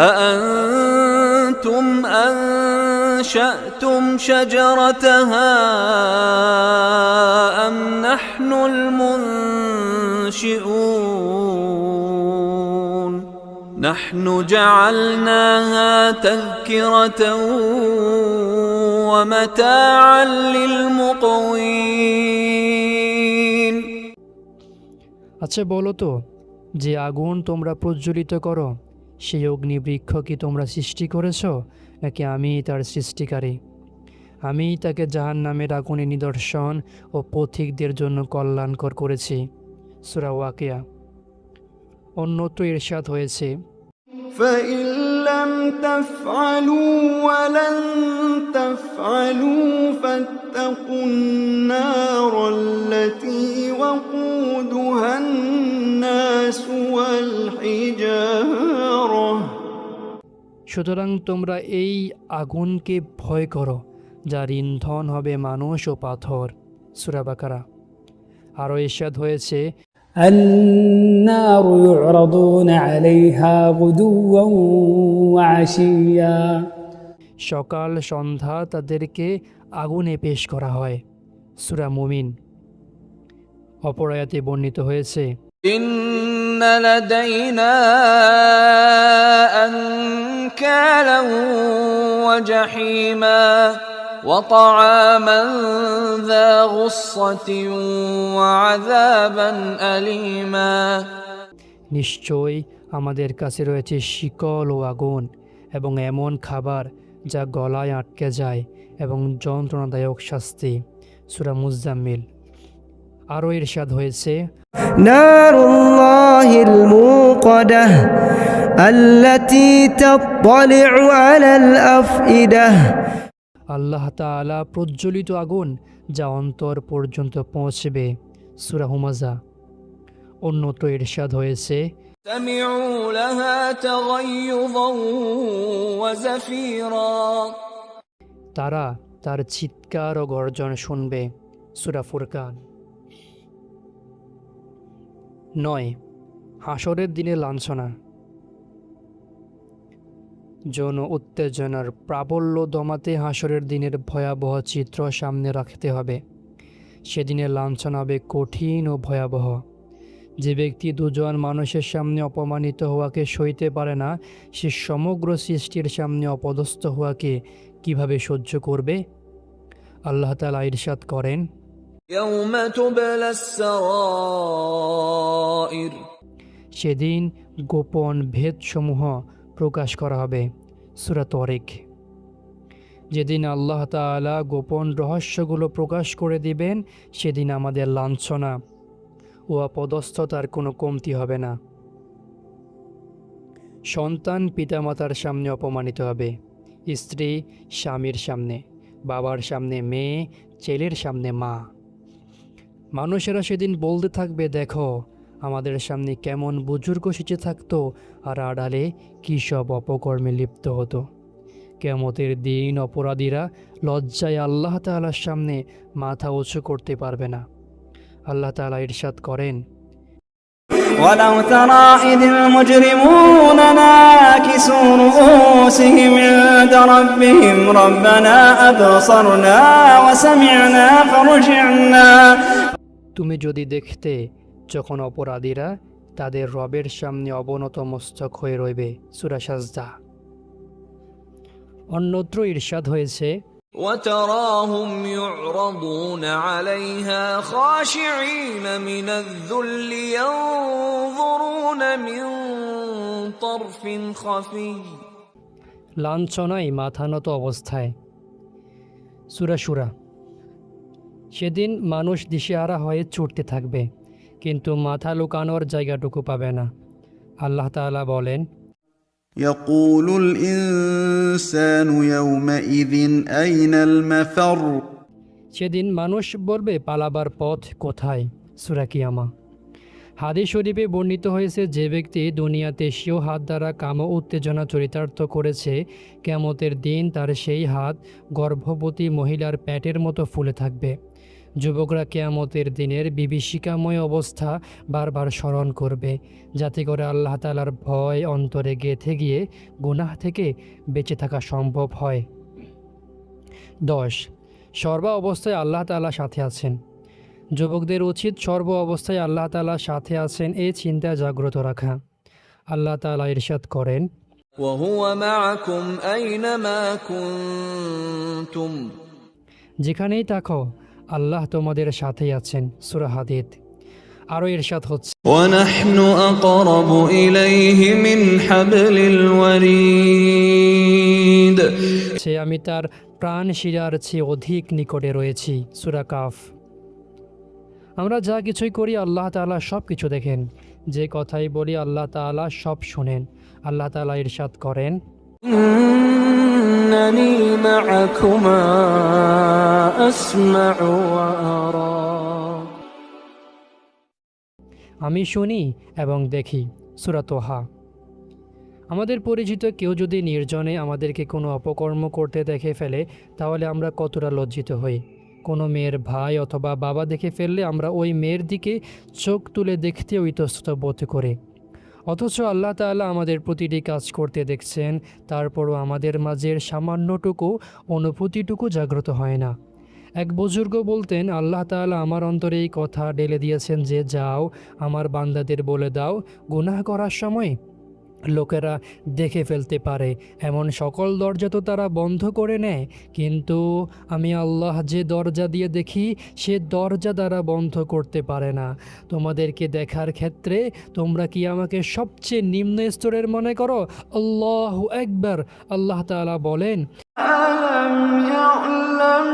أأنتم أنشأتم شجرتها أم نحن المنشئون نحن جعلناها تذكرة ومتاعا للمقوين আচ্ছা বলো তো, যে আগুন তোমরা প্রজ্বলিত করো সেই অগ্নিবৃক্ষ কি তোমরা সৃষ্টি করেছ নাকি আমি তার সৃষ্টিকারী? আমি তাকে জাহান্নামের আগুনে নিদর্শন ও পথিকদের জন্য কল্যাণকর করেছি। সূরা ওয়াকিয়া। অন্যত্র ইরশাদ হয়েছে, فإن لم تفعلوا ولن تفعلوا فاتقوا النار التي وقودها الناس والحجارة সুতরাং তোমরা এই আগুনকে ভয় করো যার ইন্ধন হবে মানুষ ও পাথর। সূরা বাকারা। আরও ইরশাদ হয়েছে, النار يعرضون عليها غدوا وعشيا সকাল সন্ধ্যা তাদেরকে আগুনে পেশ করা হয়। সূরা মুমিন। অপর আয়াতে বর্ণিত হয়েছে, إن لدينا أنكالا وجحيما وطعاما ذا غصة وعذابا أليما নিশ্চয়ই আমাদের কাছে রয়েছে শিকল ও আগুন এবং এমন খাবার যা গলায় আটকে যায় এবং যন্ত্রণাদায়ক শাস্তি। সূরা মুজাম্মিল। আরও ইরশাদ হয়েছে, نار الله الموقدة التي تطلع على الأفئدة আল্লাহ তাআলা প্রজ্বলিত আগুন যা অন্তর পর্যন্ত পৌঁছবে। সূরা হুমাজা। অন্যত্র ইরশাদ হয়েছে, سمعوا لها تغيظا وزفيرا তারা তার চিৎকার ও গর্জন শুনবে। সূরা ফুরকান। 9. হাসরের দিনে লাঞ্ছনা। যৌন উত্তেজনার প্রাবল্য দমাতে হাসরের দিনের ভয়াবহ চিত্র সামনে রাখতে হবে। সেদিনের লাঞ্ছনা হবে কঠিন ও ভয়াবহ। যে ব্যক্তি দুজন মানুষের সামনে অপমানিত হওয়াকে সইতে পারে না, সে সমগ্র সৃষ্টির সামনে অপদস্থ হওয়াকে কিভাবে সহ্য করবে? আল্লাহ তাআলা ইরশাদ করেন, يوم تبلى السرائر সেদিন গোপন ভেদসমূহ প্রকাশ করা হবে। সূরা তারিক। যেদিন আল্লাহ তাআলা গোপন রহস্যগুলো প্রকাশ করে দিবেন সেদিন আমাদের লাঞ্ছনা ও অপদস্থতার কোনো কমতি হবে না। সন্তান পিতামাতার সামনে অপমানিত হবে, স্ত্রী স্বামীর সামনে, বাবার সামনে মেয়ে, ছেলের সামনে মা। মানুষেরা সেদিন বলতে থাকবে, দেখো আমাদের সামনে কেমন বুজুর্গ সেজে থাকতো আর আড়ালে কী সব অপকর্মে লিপ্ত হতো। কিয়ামতের দিন অপরাধীরা লজ্জায় আল্লাহ তাআলার সামনে মাথা উঁচু করতে পারবে না। আল্লাহ তাআলা ইরশাদ করেন, ولو ترى إذ المجرمون ناكسوا رؤوسهم عند ربهم ربنا أبصرنا وسمعنا فارجعنا তুমি যদি দেখতে যখন অপরাধীরা তাদের রবের সামনে অবনত মস্তক হয়ে রইবে। সূরা সাজদা। অন্যত্র ইরশাদ হয়েছে, وتراهم يعرضون عليها خاشعين من الذل ينظرون من طرف خفي লাঞ্ছনায় মাথানত অবস্থায়। সূরা শুরা। সেদিন মানুষ দিশেহারা হয়ে ছুটতে থাকবে, কিন্তু মাথা লুকানোর জায়গাটুকু পাবে না। আল্লাহ তাআলা বলেন, يقول الإنسان يومئذ أين المفر সেদিন মানুষ বলবে পালাবার পথ কোথায়। সূরা কিয়ামা। হাদিস শরীফে বর্ণিত হয়েছে, যে ব্যক্তি দুনিয়াতে স্বীয় হাত দ্বারা কাম ও উত্তেজনা চরিতার্থ করেছে, কিয়ামতের দিন তার সেই হাত গর্ভবতী মহিলার পেটের মতো ফুলে থাকবে। যুবকরা কিয়ামতের দিনের বিভীষিকাময় অবস্থা বারবার স্মরণ করবে, যাতে করে আল্লাহ তাআলার ভয় অন্তরে গেঁথে গিয়ে গুনাহ থেকে বেঁচে থাকা সম্ভব হয়। 10. সর্ব অবস্থায় আল্লাহ তাআলা সাথে আছেন। যুবকদের উচিত সর্ব অবস্থায় আল্লাহ তাআলা সাথে আছেন এই চিন্তা জাগ্রত রাখা। আল্লাহ তাআলা ইরশাদ করেন, وهو معكم أينما كنتم যেখানেই থাকো আল্লাহ তোমাদের সাথেই আছেন। সূরা হাদীদ। আরও ইরশাদ হচ্ছে, ونحن أقرب إليه من حبل الوريد সে আমি তার প্রাণ শিরার চেয়ে অধিক নিকটে রয়েছি। সূরা কাফ। আমরা যা কিছুই করি আল্লাহ তাআলা সব কিছু দেখেন, যে কথাই বলি আল্লাহ তাআলা সব শোনেন। আল্লাহ তাআলা ইরশাদ করেন, إنني معكما أسمع وأرى আমি শুনি এবং দেখি। সূরা তোহা। আমাদের পরিচিত কেউ যদি নির্জনে আমাদেরকে কোনো অপকর্ম করতে দেখে ফেলে, তাহলে আমরা কতটা লজ্জিত হই। কোনো মেয়ের ভাই অথবা বাবা দেখে ফেললে আমরা ওই মেয়ের দিকে চোখ তুলে দেখতে ইতস্তত বোধ করি। অথচ আল্লাহ তাআলা আমাদের প্রতিটি কাজ করতে দেখছেন, তারপরও আমাদের মাঝের সামান্যটুকু অনুভূতিটুকু জাগ্রত হয় না। এক বুজুর্গ বলতেন, আল্লাহ তাআলা আমার অন্তরে এই কথা ঢেলে দিয়েছেন যে, যাও আমার বান্দাদের বলে দাও, গুনাহ করার সময় লোকেরা দেখে ফেলতে পারে, এমন সকল দরজা তো তারা বন্ধ করে নেয়, কিন্তু আমি আল্লাহ যে দরজা দিয়ে দেখি সে দরজা দ্বারা বন্ধ করতে পারে না। তোমাদেরকে দেখার ক্ষেত্রে তোমরা কি আমাকে সবচেয়ে নিম্ন স্তরের মনে করো? আল্লাহু আকবার। আল্লাহ তাআলা বলেন, ألم يعلم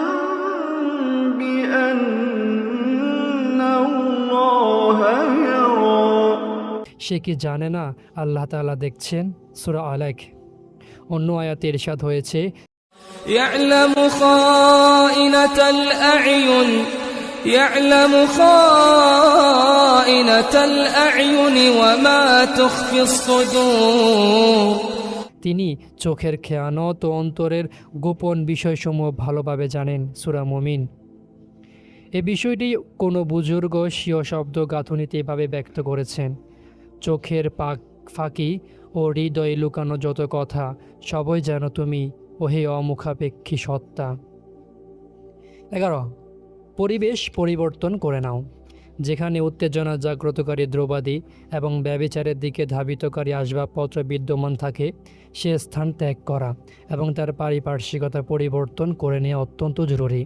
بأن الله يرى সে কি জানে না আল্লাহ তাআলা দেখছেন? সূরা আলাক। অন্য আয়াতে ইরশাদ হয়েছে, يعلم خائنة الأعين يعلم خائنة الأعين وما تخفي الصدور তিনি চোখের খেয়ানত ও অন্তরের গোপন বিষয়সমূহ ভালোভাবে জানেন। সূরা মুমিন। এ বিষয়টি কোনো বুজুর্গ স্বীয় শব্দ গাঁথুনিতে এভাবে ব্যক্ত করেছেন, চোখের ফাঁকি ও হৃদয়ে লুকানো যত কথা সবই যেন তুমি, ওহে অমুখাপেক্ষী সত্তা। 11. পরিবেশ পরিবর্তন করে নাও। যেখানে উত্তেজনা জাগ্রতকারী দ্রব্যাদি এবং ব্যভিচারের দিকে ধাবিতকারী আসবাবপত্র বিদ্যমান থাকে, সে স্থান ত্যাগ করা এবং তার পারিপার্শ্বিকতা পরিবর্তন করে নেওয়া অত্যন্ত জরুরি।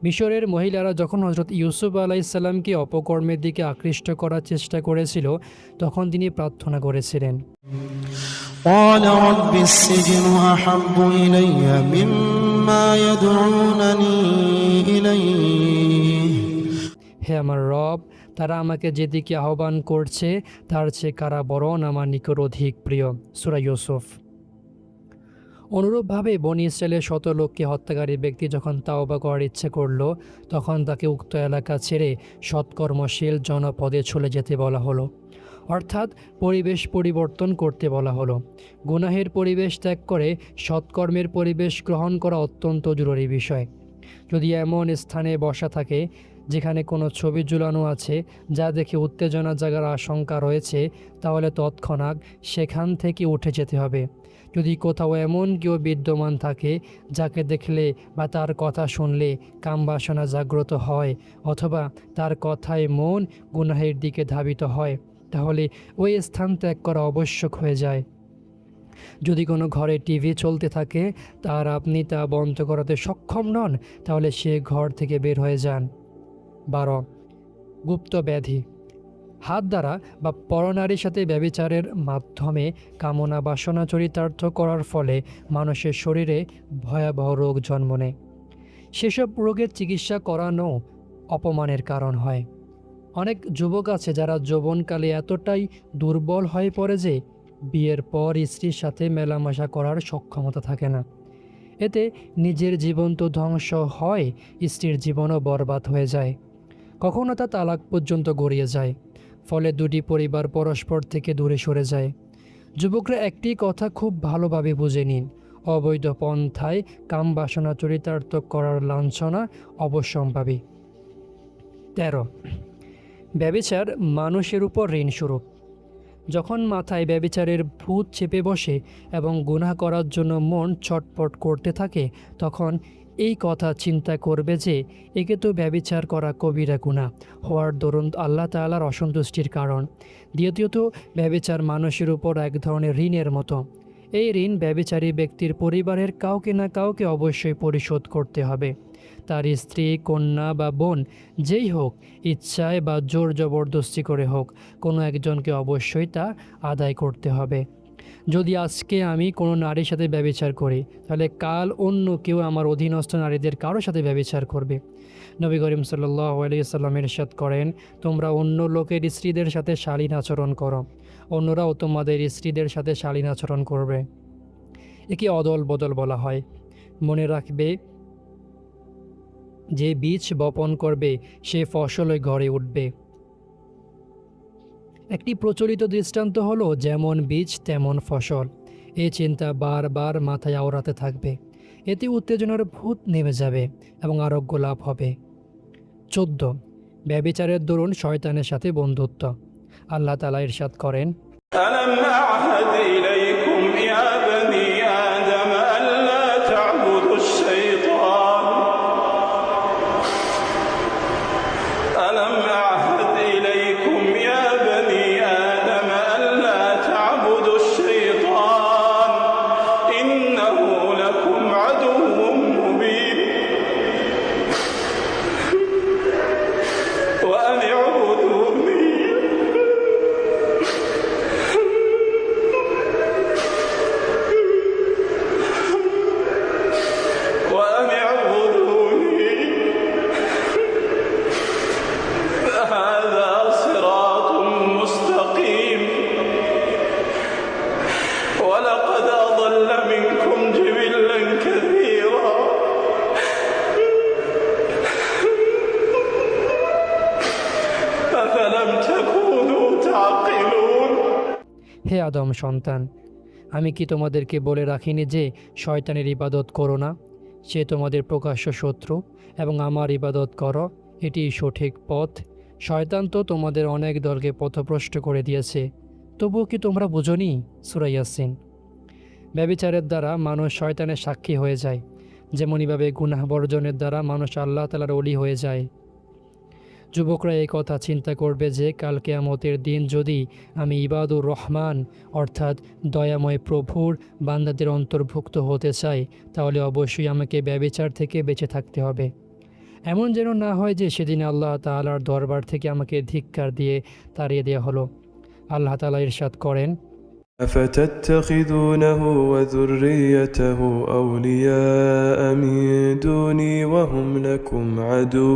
মিশরের মহিলারা যখন হযরত ইউসুফ আলাইহিসসালামকে অপকর্মের দিকে আকৃষ্ট করার চেষ্টা করেছিল, তখন তিনি প্রার্থনা করেছিলেন, قال رب السجن أحب إلي مما يدعونني إليه হে আমার রব, তারা আমাকে যেদিকে আহ্বান করছে তার চেয়ে কারাবরণ আমার নিকট অধিক প্রিয়। সূরা ইউসুফ। অনুরূপভাবে বনী ইসরায়েলের শত লোককে হত্যাকারী ব্যক্তি যখন তাওবা করার ইচ্ছে করল, তখন তাকে উক্ত এলাকা ছেড়ে সৎকর্মশীল জনপদে চলে যেতে বলা হলো, অর্থাৎ পরিবেশ পরিবর্তন করতে বলা হলো। গুনাহের পরিবেশ ত্যাগ করে সৎকর্মের পরিবেশ গ্রহণ করা অত্যন্ত জরুরি বিষয়। যদি এমন স্থানে বসা থাকে যেখানে কোনো ছবি ঝুলানো আছে যা দেখে উত্তেজনা জাগার আশঙ্কা রয়েছে, তাহলে তৎক্ষণাৎ সেখান থেকে উঠে যেতে হবে। যদি কোথাও এমন কেউ বিদ্যমান থাকে যাকে দেখলে বা তার কথা শুনলে কামবাসনা জাগ্রত হয় অথবা তার কথায় মন গুনাহের দিকে ধাবিত হয়, তাহলে ওই স্থান ত্যাগ করা আবশ্যক হয়ে যায়। যদি কোনো ঘরে টিভি চলতে থাকে আর আপনি তা বন্ধ করাতে সক্ষম নন, তাহলে সে ঘর থেকে বের হয়ে যান। 12. গুপ্ত ব্যাধি। হাত দ্বারা বা পরনারীর সাথে ব্যভিচারের মাধ্যমে কামনা বাসনা চরিতার্থ করার ফলে মানুষের শরীরে ভয়াবহ রোগ জন্ম নেয়। সেসব রোগের চিকিৎসা করানো অপমানের কারণ হয়। অনেক যুবক আছে যারা যৌবনকালে এতটাই দুর্বল হয়ে পড়ে যে বিয়ের পর স্ত্রীর সাথে মেলামেশা করার সক্ষমতা থাকে না। এতে নিজের জীবন তো ধ্বংস হয়, স্ত্রীর জীবনও বরবাদ হয়ে যায়। কখনো তা তালাক পর্যন্ত গড়িয়ে যায়। ফলে দুটি পরিবার পরস্পর থেকে দূরে সরে যায়। যুবকরা একটি কথা খুব ভালোভাবে বুঝে নিন, অবৈধ পন্থায় কামবাসনা চরিতার্থ করার লাঞ্ছনা অবশ্যম্ভাবী। 13. ব্যভিচার মানুষের উপর ঋণস্বরূপ। যখন মাথায় ব্যভিচারের ভূত চেপে বসে এবং গুনাহ করার জন্য মন ছটপট করতে থাকে, তখন এই কথা চিন্তা করবে যে একে তো ব্যভিচার করা কবিরা গুনাহ হওয়ার দরুন আল্লাহ তাআলার অসন্তুষ্টির কারণ। দ্বিতীয়ত, ব্যভিচার মানুষের উপর এক ধরনের ঋণের মতো। এই ঋণ ব্যভিচারী ব্যক্তির পরিবারের কাউকে না কাউকে অবশ্যই পরিশোধ করতে হবে। তার স্ত্রী, কন্যা বা বোন যেই হোক, ইচ্ছায় বা জোর জবরদস্তি করে হোক, কোনো একজনকে অবশ্যই তা আদায় করতে হবে। যদি আজকে আমি কোনো নারীর সাথে ব্যভিচার করি, তাহলে কাল অন্য কেউ আমার অধীনস্থ নারীদের কারোর সাথে ব্যভিচার করবে। নবী করিম সাল্লাল্লাহু আলাইহি ওয়াসাল্লাম ইরশাদ করেন, তোমরা অন্য লোকের স্ত্রীদের সাথে শালীন আচরণ করো, অন্যরাও তোমাদের স্ত্রীদের সাথে শালীন আচরণ করবে। একে অদল বদল বলা হয়। মনে রাখবে, যে বীজ বপন করবে সে ফসলই ঘরে উঠবে। একটি প্রচলিত দৃষ্টান্ত হলো, যেমন বীজ তেমন ফসল। এই চিন্তা বারবার মাথায় আওড়াতে থাকবে। এতে উত্তেজনার ভূত নেমে যাবে এবং আরোগ্য লাভ হবে। 14. ব্যভিচারের দরুন শয়তানের সাথে বন্ধুত্ব। আল্লাহ তাআলা ইরশাদ করেন, ألم أعهد إليكم يا بني آدم ألا تعبدوا الشيطان ألم أعهد إليكم يا بني آدم ألا تعبدوا الشيطان إنه لكم عدو مبين وأن اعبدوني وأن اعبدوني هذا صراط مستقيم ولقد أضل منكم جبلا كثيرا أفلم تكونوا تعقلون হে আদম সন্তান, আমি কি তোমাদেরকে বলে রাখিনি যে শয়তানের ইবাদত করো না? সে তোমাদের প্রকাশ্য শত্রু, এবং আমার ইবাদত করো, এটি সঠিক পথ। শয়তান তো তোমাদের অনেক দলকে পথভ্রষ্ট করে দিয়েছে, তবুও কি তোমরা বুঝোনি? সূরা ইয়াসিন। ব্যভিচারের দ্বারা মানুষ শয়তানের সাক্ষী হয়ে যায়, যেমনইভাবে গুনাহ বর্জনের দ্বারা মানুষ আল্লাহ তাআলার ওলি হয়ে যায়। যুবকরা এই কথা চিন্তা করবে যে কাল কিয়ামতের দিন যদি আমি ইবাদুর রহমান অর্থাৎ দয়াময় প্রভুর বান্দাদের অন্তর্ভুক্ত হতে চাই, তাহলে অবশ্যই আমাকে ব্যভিচার থেকে বেঁচে থাকতে হবে। এমন যেন না হয় যে সেদিন আল্লাহ তাআলার দরবার থেকে আমাকে ধিক্কার দিয়ে তাড়িয়ে দেওয়া হলো। আল্লাহ তাআলা ইরশাদ করেন, أفتتخذونه وذريته أولياء من دوني وهم لكم عدو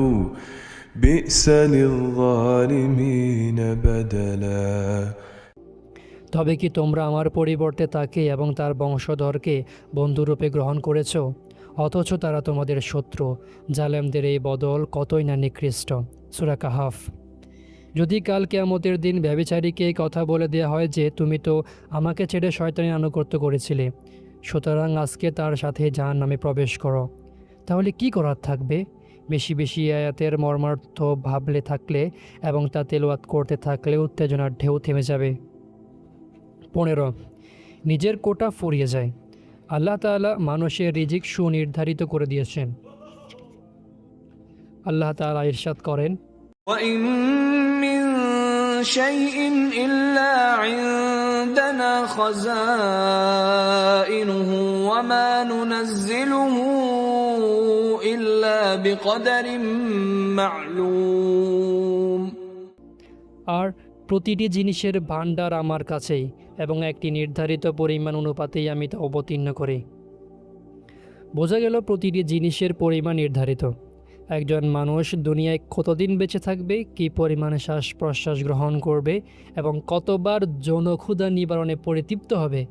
بئس للظالمين بدلا তবে কি তোমরা আমার পরিবর্তে তাকে এবং তার বংশধরকে বন্ধুরূপে গ্রহণ করেছ, অথচ তারা তোমাদের শত্রু। জালেমদের এই বদল কতই না নিকৃষ্ট। সূরা কাহাফ। যদি কাল কিয়ামতের দিন ব্যভিচারীকে এই কথা বলে দেওয়া হয় যে তুমি তো আমাকে ছেড়ে শয়তানের আনুগত্য করেছিলে, সুতরাং আজকে তার সাথে জাহান্নামে প্রবেশ করো, তাহলে কি করার থাকবে? বেশি বেশি আয়াতের মর্মার্থ ভাবলে থাকলে এবং তা তেলাওয়াত করতে থাকলে উত্তেজনার ঢেউ থেমে যাবে। 15 নিজের কোটা ফুরিয়ে যায়। আল্লাহ তাআলা মানুষের রিজিক সুনির্ধারিত করে দিয়েছেন। আল্লাহ তাআলা ইরশাদ করেন, وَإِن مِّن شَيْءٍ إِلَّا عِندَنَا خَزَائِنُهُ وَمَا نُنَزِّلُهُ إِلَّا بِقَدَرٍ مَّعْلُومٍ। আর প্রতিটি জিনিসের ভাণ্ডার আমার কাছেই এবং একটি নির্ধারিত পরিমাণ অনুপাতেই আমি তা অবতীর্ণ করি। বোঝা গেল প্রতিটি জিনিসের পরিমাণ নির্ধারিত। একজন মানুষ দুনিয়ায় কতদিন বেঁচে থাকবে, কী পরিমাণে শ্বাস প্রশ্বাস গ্রহণ করবে এবং কতবার যৌনক্ষুধা নিবারণে পরিতৃপ্ত হবে,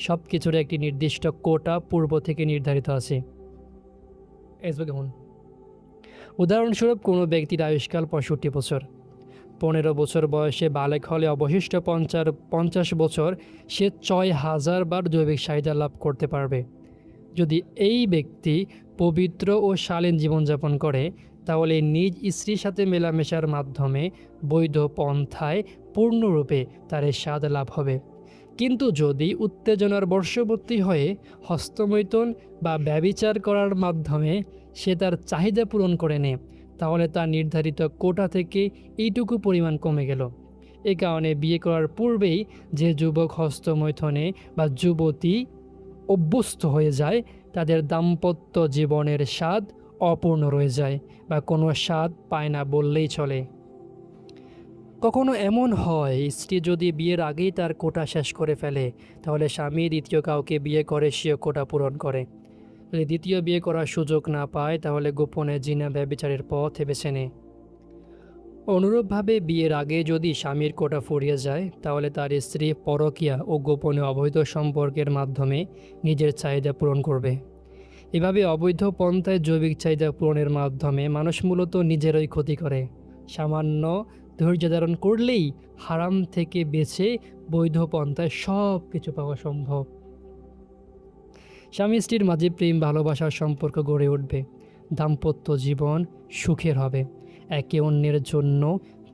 সব কিছুর একটি নির্দিষ্ট কোটা পূর্ব থেকে নির্ধারিত আছে। উদাহরণস্বরূপ কোনো ব্যক্তির আয়ুষ্কাল 65 বছর। 15 বছর বয়সে বালেক হলে অবশিষ্ট 50 বছর সে 6000 বার জৈবিক চাহিদা লাভ করতে পারবে। যদি এই ব্যক্তি পবিত্র ও শালীন জীবনযাপন করে তাহলে নিজ স্ত্রীর সাথে মেলামেশার মাধ্যমে বৈধ পন্থায় পূর্ণরূপে তার এই স্বাদ লাভ হবে। কিন্তু যদি উত্তেজনার বশবর্তী হয়ে হস্তমৈথুন বা ব্যভিচার করার মাধ্যমে সে তার চাহিদা পূরণ করে নেয় তাহলে তার নির্ধারিত কোটা থেকে এইটুকু পরিমাণ কমে গেল। এ কারণে বিয়ে করার পূর্বেই যে যুবক হস্তমৈথুনে বা যুবতী অভ্যস্ত হয়ে যায় তাদের দাম্পত্য জীবনের স্বাদ অপূর্ণ রয়ে যায় বা কোনো স্বাদ পায় না বললেই চলে। কখনো এমন হয় স্ত্রী যদি বিয়ের আগেই তার কোটা শেষ করে ফেলে তাহলে স্বামী দ্বিতীয় কাউকে বিয়ে করে সেও কোটা পূরণ করে। যদি দ্বিতীয় বিয়ে করার সুযোগ না পায় তাহলে গোপনে জিনা ব্যভিচারের পথ বেছে নেয়। অনুরূপভাবে বিয়ের আগে যদি স্বামীর কোটা ফুরিয়ে যায় তাহলে তার স্ত্রী পরকীয়া ও গোপনে অবৈধ সম্পর্কের মাধ্যমে নিজের চাহিদা পূরণ করবে। এভাবে অবৈধ পন্থায় জৈবিক চাহিদা পূরণের মাধ্যমে মানুষ মূলত নিজেরই ক্ষতি করে। সামান্য ধৈর্য ধারণ করলেই হারাম থেকে বেঁচে বৈধ পন্থায় সব কিছু পাওয়া সম্ভব। স্বামী স্ত্রীর মাঝে প্রেম ভালোবাসার সম্পর্ক গড়ে উঠবে। দাম্পত্য জীবন সুখের হবে। একে অন্যের জন্য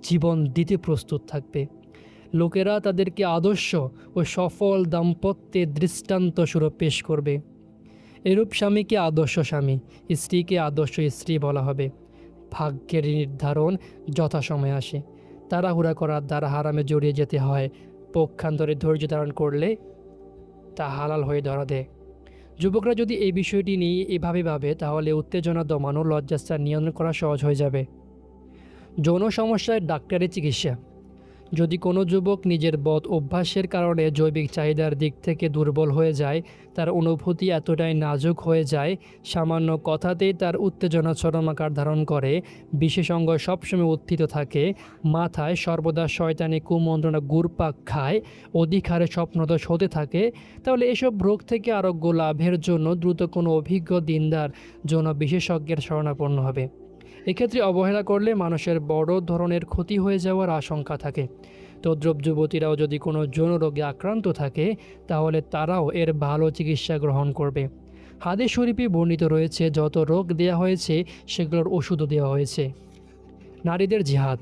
জীবন দিতে প্রস্তুত থাকবে। লোকেরা তাদেরকে আদর্শ ও সফল দাম্পত্যের দৃষ্টান্ত স্বরূপ পেশ করবে। এরূপ স্বামীকে আদর্শ স্বামী, স্ত্রীকে আদর্শ স্ত্রী বলা হবে। ভাগ্যের নির্ধারণ যথাসময়ে আসে। তাড়াহুড়া করার দ্বারা হারামে জড়িয়ে যেতে হয়। পক্ষান্তরে ধৈর্য ধারণ করলে তা হালাল হয়ে ধরা দেয়। যুবকরা যদি এই বিষয়টি নিয়ে এভাবে ভাবে তাহলে উত্তেজনা দমানো, লজ্জাস্থান নিয়ন্ত্রণ করা সহজ হয়ে যাবে। যৌন সমস্যায় ডাক্তারি চিকিৎসা। যদি কোনো যুবক নিজের বদ অভ্যাসের কারণে জৈবিক চাহিদার দিক থেকে দুর্বল হয়ে যায়, তার অনুভূতি এতটাই নাজুক হয়ে যায়, সামান্য কথাতেই তার উত্তেজনা চরম আকার ধারণ করে, বিশেষজ্ঞ সবসময় উত্থিত থাকে, মাথায় সর্বদা শয়তানি কুমন্ত্রণা ঘুরপাক খায়, অধিক হারে স্বপ্নদোষ হতে থাকে, তাহলে এসব রোগ থেকে আরোগ্য লাভের জন্য দ্রুত কোনো অভিজ্ঞ দিনদার যৌন বিশেষজ্ঞের শরণাপন্ন হবে। এক্ষেত্রে অবহেলা করলে মানুষের বড় ধরনের ক্ষতি হয়ে যাওয়ার আশঙ্কা থাকে। তদ্রূপ যুবতীরাও যদি কোনো যৌন রোগে আক্রান্ত থাকে তাহলে তারাও এর ভালো চিকিৎসা গ্রহণ করবে। হাদিস শরীফে বর্ণিত রয়েছে যত রোগ দেওয়া হয়েছে সেগুলোর ওষুধও দেওয়া হয়েছে। নারীদের জিহাদ।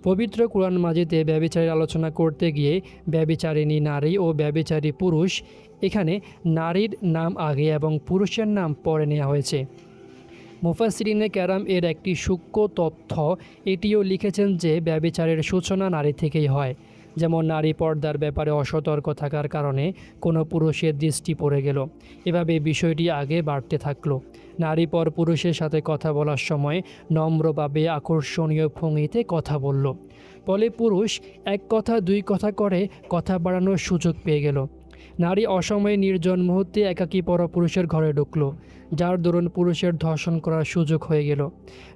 পবিত্র কুরআন মাজিদে ব্যভিচারের আলোচনা করতে গিয়ে ব্যভিচারিণী নারী ও ব্যভিচারী পুরুষ, এখানে নারীর নাম আগে এবং পুরুষের নাম পরে নেওয়া হয়েছে। মুফাসসিরিনে কেরাম এর একটি সূক্ষ্ম তথ্য এটিও লিখেছেন যে ব্যভিচারের সূচনা নারী থেকেই হয়। যেমন নারী পর্দার ব্যাপারে অসতর্ক থাকার কারণে কোনো পুরুষের দৃষ্টি পড়ে গেল, এভাবে বিষয়টি আগে বাড়তে থাকলো। নারী পর পুরুষের সাথে কথা বলার সময় নম্রভাবে আকর্ষণীয় ভঙ্গিতে কথা বলল, ফলে পুরুষ এক কথা দুই কথা করে কথা বাড়ানোর সুযোগ পেয়ে গেল। নারী অসময়ে নির্জন মুহূর্তে একাকী পরপুরুষের ঘরে ঢুকলো, যার দরুন পুরুষের ধর্ষণ করার সুযোগ হয়ে গেল।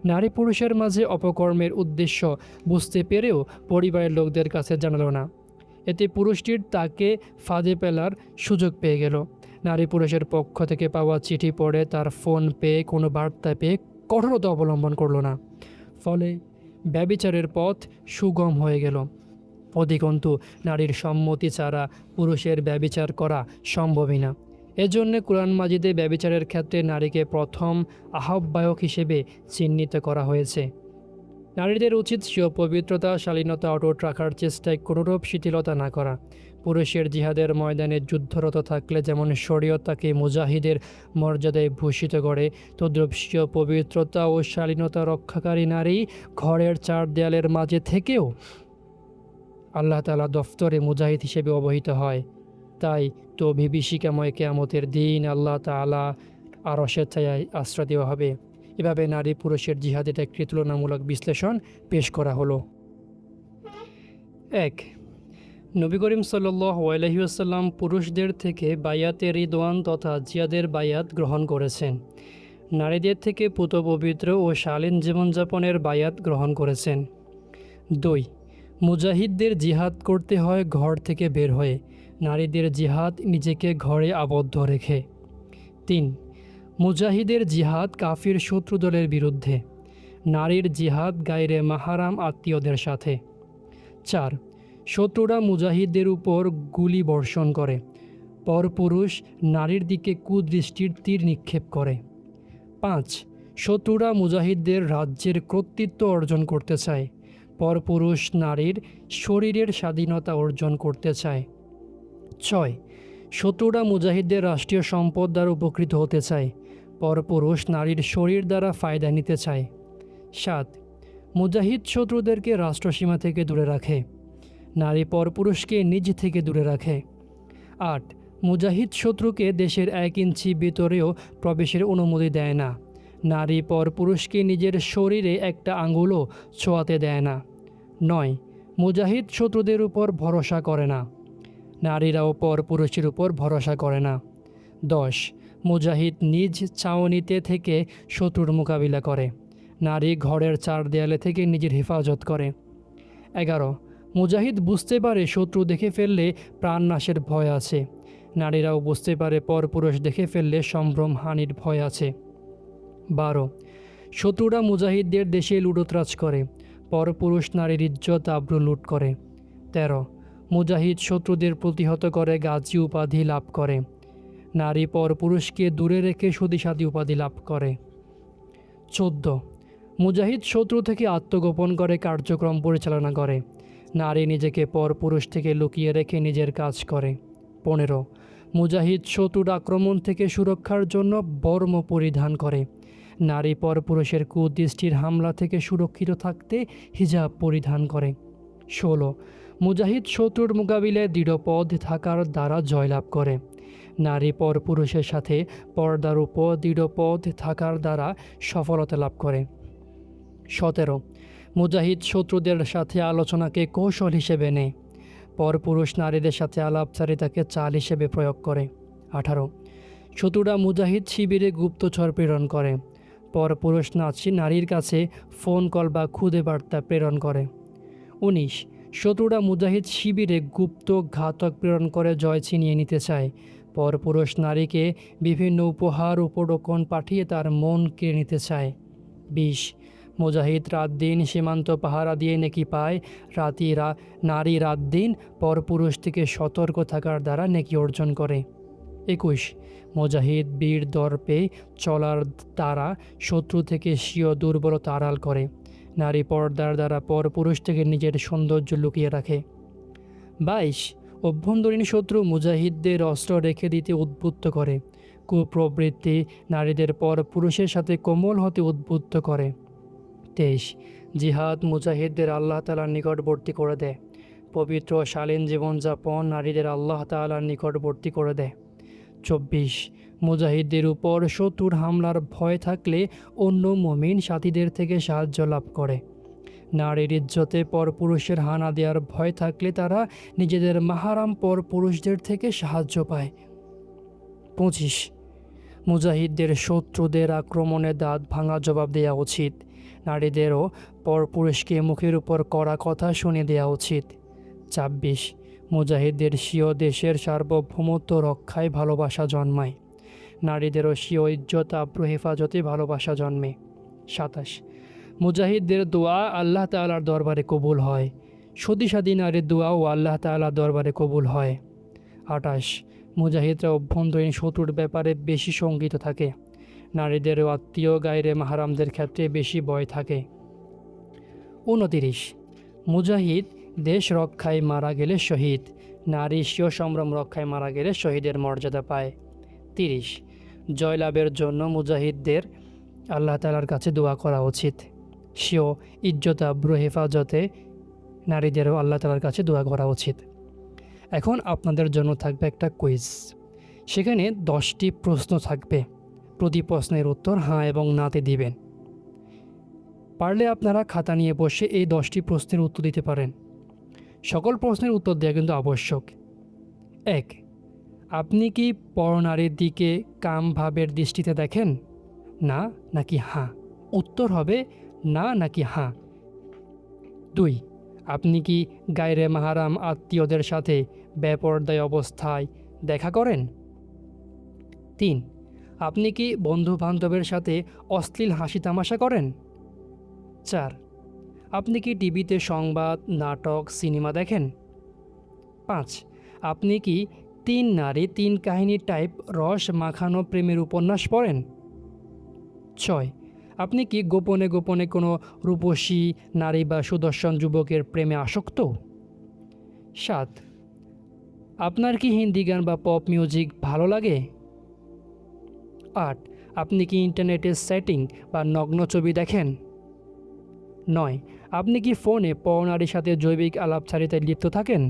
নারী পুরুষের মাঝে অপকর্মের উদ্দেশ্য বুঝতে পেরেও পরিবারের লোকদের কাছে জানালো না, এতে পুরুষটির তাকে ফাঁদে ফেলার সুযোগ পেয়ে গেল। নারী পুরুষের পক্ষ থেকে পাওয়া চিঠি পড়ে তার ফোন পেয়ে কোনো বার্তা পেয়ে কঠোরতা অবলম্বন করলো না, ফলে ব্যভিচারের পথ সুগম হয়ে গেল। অধিকন্তু নারীর সম্মতি ছাড়া পুরুষের ব্যভিচার করা সম্ভবই না। এজন্য কোরআন মাজিদে ব্যভিচারের ক্ষেত্রে নারীকে প্রথম আহ্বায়ক হিসেবে চিহ্নিত করা হয়েছে। নারীদের উচিত স্বীয় পবিত্রতা, শালীনতা অটুট রাখার চেষ্টায় কোনোরূপ শিথিলতা না করা। পুরুষের জিহাদের ময়দানে যুদ্ধরত থাকলে যেমন শরীয়ত তাকে মুজাহিদের মর্যাদায় ভূষিত করে, তদ্রূপ স্বীয় পবিত্রতা ও শালীনতা রক্ষাকারী নারী ঘরের চার দেয়ালের মাঝে থেকেও আল্লাহ তাআলা দফতরে মুজাহিদ হিসেবে অবহিত হয়। তাই তো বিভীষিকাময় কিয়ামতের দিন আল্লাহ তাআলা আরশের ছায়ায় আশ্রয় দেওয়া হবে। এভাবে নারী পুরুষের জিহাদের একটি তুলনামূলক বিশ্লেষণ পেশ করা হলো। 1. নবী করিম সাল্লাল্লাহু আলাইহি ওয়াসাল্লাম পুরুষদের থেকে বায়াতে রিদওয়ান তথা জিহাদের বায়াত গ্রহণ করেছেন। নারীদের থেকে পুত পবিত্র ও শালীন জীবনযাপনের বায়াত গ্রহণ করেছেন। 2. মুজাহিদদের জিহাদ করতে হয় ঘর থেকে বের হয়ে, নারীদের জিহাদ নিজেকে ঘরে আবদ্ধ রেখে। 3. মুজাহিদের জিহাদ কাফির শত্রু দলের বিরুদ্ধে, নারীর জিহাদ গায়রে মাহারাম আত্মীয়দের সাথে। 4. শত্রুরা মুজাহিদদের উপর গুলি বর্ষণ করে, পরপুরুষ নারীর দিকে কুদৃষ্টির তীর নিক্ষেপ করে। 5. শত্রুরা মুজাহিদদের রাজ্যের কর্তৃত্ব অর্জন করতে চায়, পরপুরুষ নারীর শরীরের স্বাধীনতা অর্জন করতে চায়। 6. শত্রুরা মুজাহিদদের রাষ্ট্রীয় সম্পদ দ্বারা উপকৃত হতে চায়, পরপুরুষ নারীর শরীর দ্বারা ফায়দা নিতে চায়। 7. মুজাহিদ শত্রুদেরকে রাষ্ট্রসীমা থেকে দূরে রাখে, নারী পরপুরুষকে নিজ থেকে দূরে রাখে। 8. মুজাহিদ শত্রুকে দেশের 1 ইঞ্চি ভিতরেও প্রবেশের অনুমতি দেয় না, নারী পরপুরুষকে নিজের শরীরে একটা আঙ্গুলও ছোঁয়াতে দেয় না। 9. মুজাহিদ শত্রুদের উপর ভরসা করে না, নারীরাও পরপুরুষের উপর ভরসা করে না। 10. মুজাহিদ নিজ ছাউনিতে থেকে শত্রুর মোকাবিলা করে, নারী ঘরের চার দেয়ালে থেকে নিজের হেফাজত করে। 11. মুজাহিদ বুঝতে পারে শত্রু দেখে ফেললে প্রাণনাশের ভয় আছে, নারীরাও বুঝতে পারে পরপুরুষ দেখে ফেললে সম্ভ্রম হানির ভয় আছে। 12. শত্রুরা মুজাহিদদের দেশে লুটতরাজ করে, পরপুরুষ নারীর ইজ্জত আবরু লুট করে। 13. মুজাহিদ শত্রুদের প্রতিহত করে গাজী উপাধি লাভ করে, নারী পরপুরুষকে দূরে রেখে সতীসাধী উপাধি লাভ করে। 14. মুজাহিদ শত্রু থেকে আত্মগোপন করে কার্যক্রম পরিচালনা করে, নারী নিজেকে পরপুরুষ থেকে লুকিয়ে রেখে নিজের কাজ করে। 15. মুজাহিদ শত্রুর আক্রমণ থেকে সুরক্ষার জন্য বর্ম পরিধান করে, নারী পরপুরুষের কুদৃষ্টির হামলা থেকে সুরক্ষিত থাকতে হিজাব পরিধান করে। 16. মুজাহিদ শত্রুর মোকাবিলায় দৃঢ়পদ থাকার দ্বারা জয়লাভ করে, নারী পরপুরুষের সাথে পর্দার উপর দৃঢ়পদ থাকার দ্বারা সফলতা লাভ করে। 17. মুজাহিদ শত্রুদের সাথে আলোচনাকে কৌশল হিসেবে নেয়, পরপুরুষ নারীদের সাথে আলাপচারিতাকে চাল হিসেবে প্রয়োগ করে। 18. শত্রুরা মুজাহিদ শিবিরে গুপ্তচর প্রেরণ করে, পরপুরুষ নারীর কাছে ফোন কল বা খুদে বার্তা প্রেরণ করে। 19. শত্রুরা মুজাহিদ শিবিরে গুপ্ত ঘাতক প্রেরণ করে জয় ছিনিয়ে নিতে চায়, পরপুরুষ নারীকে বিভিন্ন উপহার উপঢৌকন পাঠিয়ে তার মন কেড়ে নিতে চায়। 20. মুজাহিদ রাত দিন সীমান্ত পাহারা দিয়ে নেকি পায়, নারী রাত দিন পরপুরুষ থেকে সতর্ক থাকার দ্বারা নেকি অর্জন করে। 21. মুজাহিদ বীর দর্পে চলার দ্বারা শত্রু থেকে স্বীয় দুর্বলতা আড়াল করে, নারী পর্দার দ্বারা পরপুরুষ থেকে নিজের সৌন্দর্য লুকিয়ে রাখে। 22. অভ্যন্তরীণ শত্রু মুজাহিদদের অস্ত্র রেখে দিতে উদ্বুদ্ধ করে, কুপ্রবৃত্তি নারীদের পরপুরুষের সাথে কোমল হতে উদ্বুদ্ধ করে। 23. জিহাদ মুজাহিদদের আল্লাহ তাআলার নিকটবর্তী করে দেয়, পবিত্র শালীন জীবনযাপন নারীদের আল্লাহ তাআলার নিকটবর্তী করে দেয়। 24. মুজাহিদদের উপর শত্রুর হামলার ভয় থাকলে অন্য মুমিন সাথীদের থেকে সাহায্য লাভ করে, নারীর ইজ্জতে পরপুরুষের হানা দেওয়ার ভয় থাকলে তারা নিজেদের মাহারাম পরপুরুষদের থেকে সাহায্য পায়। 25. মুজাহিদদের শত্রুদের আক্রমণে দাঁত ভাঙা জবাব দেওয়া উচিত, নারীদেরও পরপুরুষকে মুখের উপর কড়া কথা শুনিয়ে দেওয়া উচিত। 26. মুজাহিদদের স্বীয় দেশের সার্বভৌমত্ব রক্ষায় ভালোবাসা জন্মায়, নারীদেরও স্বীয় ইজ্জত আব্রু হেফাজতে ভালোবাসা জন্মে। 27. মুজাহিদদের দোয়া আল্লাহ তাআলার দরবারে কবুল হয়, সতীসাধী নারীর দোয়াও আল্লাহ তাআলার দরবারে কবুল হয়। 28. মুজাহিদরা অভ্যন্তরীণ শত্রুর ব্যাপারে বেশি শঙ্কিত থাকে। নারীদের ও আত্মীয় গায়রে মাহারামদের ক্ষেত্রে বেশি ভয় থাকে। 29 মুজাহিদ দেশ রক্ষায় মারা গেলে শহীদ, নারী স্বীয় সম্ভ্রম রক্ষায় মারা গেলে শহীদের মর্যাদা পায়। 30 জয়লাভের জন্য মুজাহিদদের আল্লাহ তাআলার কাছে দোয়া করা উচিত। স্বীয় ইজ্জত আব্রু হেফাজতে নারীদেরও আল্লাহ তাআলার কাছে দোয়া করা উচিত। এখন আপনাদের জন্য থাকবে একটা কুইজ। সেখানে 10টি প্রশ্ন থাকবে। প্রতি প্রশ্নের উত্তর হ্যাঁ এবং নাতে দিবেন। পারলে আপনারা খাতা নিয়ে বসে এই 10টি প্রশ্নের উত্তর দিতে পারেন। সকল প্রশ্নের উত্তর দেওয়া কিন্তু আবশ্যক। 1 আপনি কি পরনারীর দিকে কামভাবের দৃষ্টিতে দেখেন? না নাকি হ্যাঁ? উত্তর হবে না নাকি হ্যাঁ। 2 আপনি কি গায়রে মাহারাম আত্মীয়দের সাথে বেপরদায় অবস্থায় দেখা করেন? 3 আপনি কি বন্ধু বান্ধবের সাথে অশ্লীল হাসি তামাশা করেন? 4 আপনি কি টিভিতে সংবাদ, নাটক, সিনেমা দেখেন? 5 আপনি কি 3 নারী 3 কাহিনী টাইপ রস মাখানো প্রেমের উপন্যাস পড়েন? 6 আপনি কি গোপনে গোপনে কোনো রূপসী নারী বা সুদর্শন যুবকের প্রেমে আসক্ত? 7 আপনার কি হিন্দি গান বা পপ মিউজিক ভালো লাগে? 8 আপনি কি ইন্টারনেটের সেটিং বা নগ্ন ছবি দেখেন? 9 আপনি কি ফোনে পরনারীর সাথে জৈবিক আলাপচারিতায় লিপ্ত থাকেন?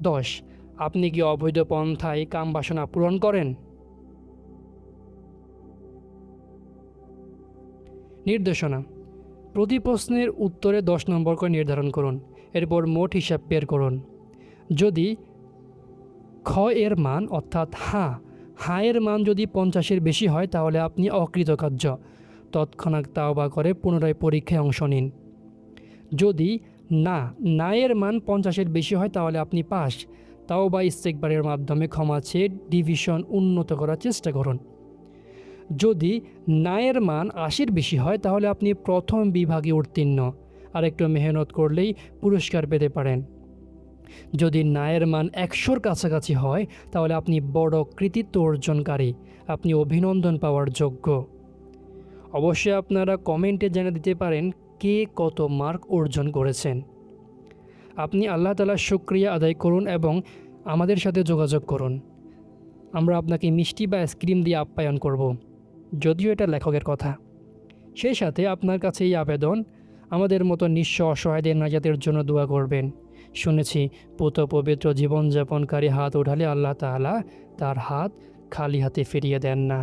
10 আপনি কি অবৈধ পন্থায় কামবাসনা পূরণ করেন? নির্দেশনা: প্রতি প্রশ্নের উত্তরে 10 নম্বর করে নির্ধারণ করুন। এরপর মোট হিসাব বের করুন। যদি খ এর মান অর্থাৎ হ্যাঁ এর মান যদি 50-এর বেশি হয় তাহলে আপনি অকৃতকার্য। তৎক্ষণাৎ তাওবা করে পুনরায় পরীক্ষায় অংশ নিন। যদি না এর মান 50-এর বেশি হয় তাহলে আপনি পাস। তাওবা ইস্তেগফারের মাধ্যমে ক্ষমা চেয়ে ডিভিশন উন্নত করার চেষ্টা করুন। যদি নায়ের মান 80-এর বেশি হয় তাহলে আপনি প্রথম বিভাগে উত্তীর্ণ, আর একটু মেহনত করলেই পুরস্কার পেতে পারেন। যদি নায়ের মান 100-এর কাছাকাছি হয় তাহলে আপনি বড় কৃতিত্ব অর্জনকারী, আপনি অভিনন্দন পাওয়ার যোগ্য। অবশ্যই আপনারা কমেন্টে জানিয়ে দিতে পারেন কে কত মার্ক অর্জন করেছেন। আপনি আল্লাহ তাআলার শুকরিয়া আদায় করুন এবং আমাদের সাথে যোগাযোগ করুন। আমরা আপনাকে মিষ্টি বা আইসক্রিম দিয়ে আপ্যায়ন করব, যদিও এটা লেখকের কথা। সেই সাথে আপনার কাছে এই আবেদন, আমাদের মতো নিঃস্ব অসহায়দের নাজাতের জন্য দোয়া করবেন। শুনেছি পুত পবিত্র জীবনযাপনকারী হাত উঠালে আল্লাহ তাআলা তার হাত খালি হাতে ফিরিয়ে দেন না।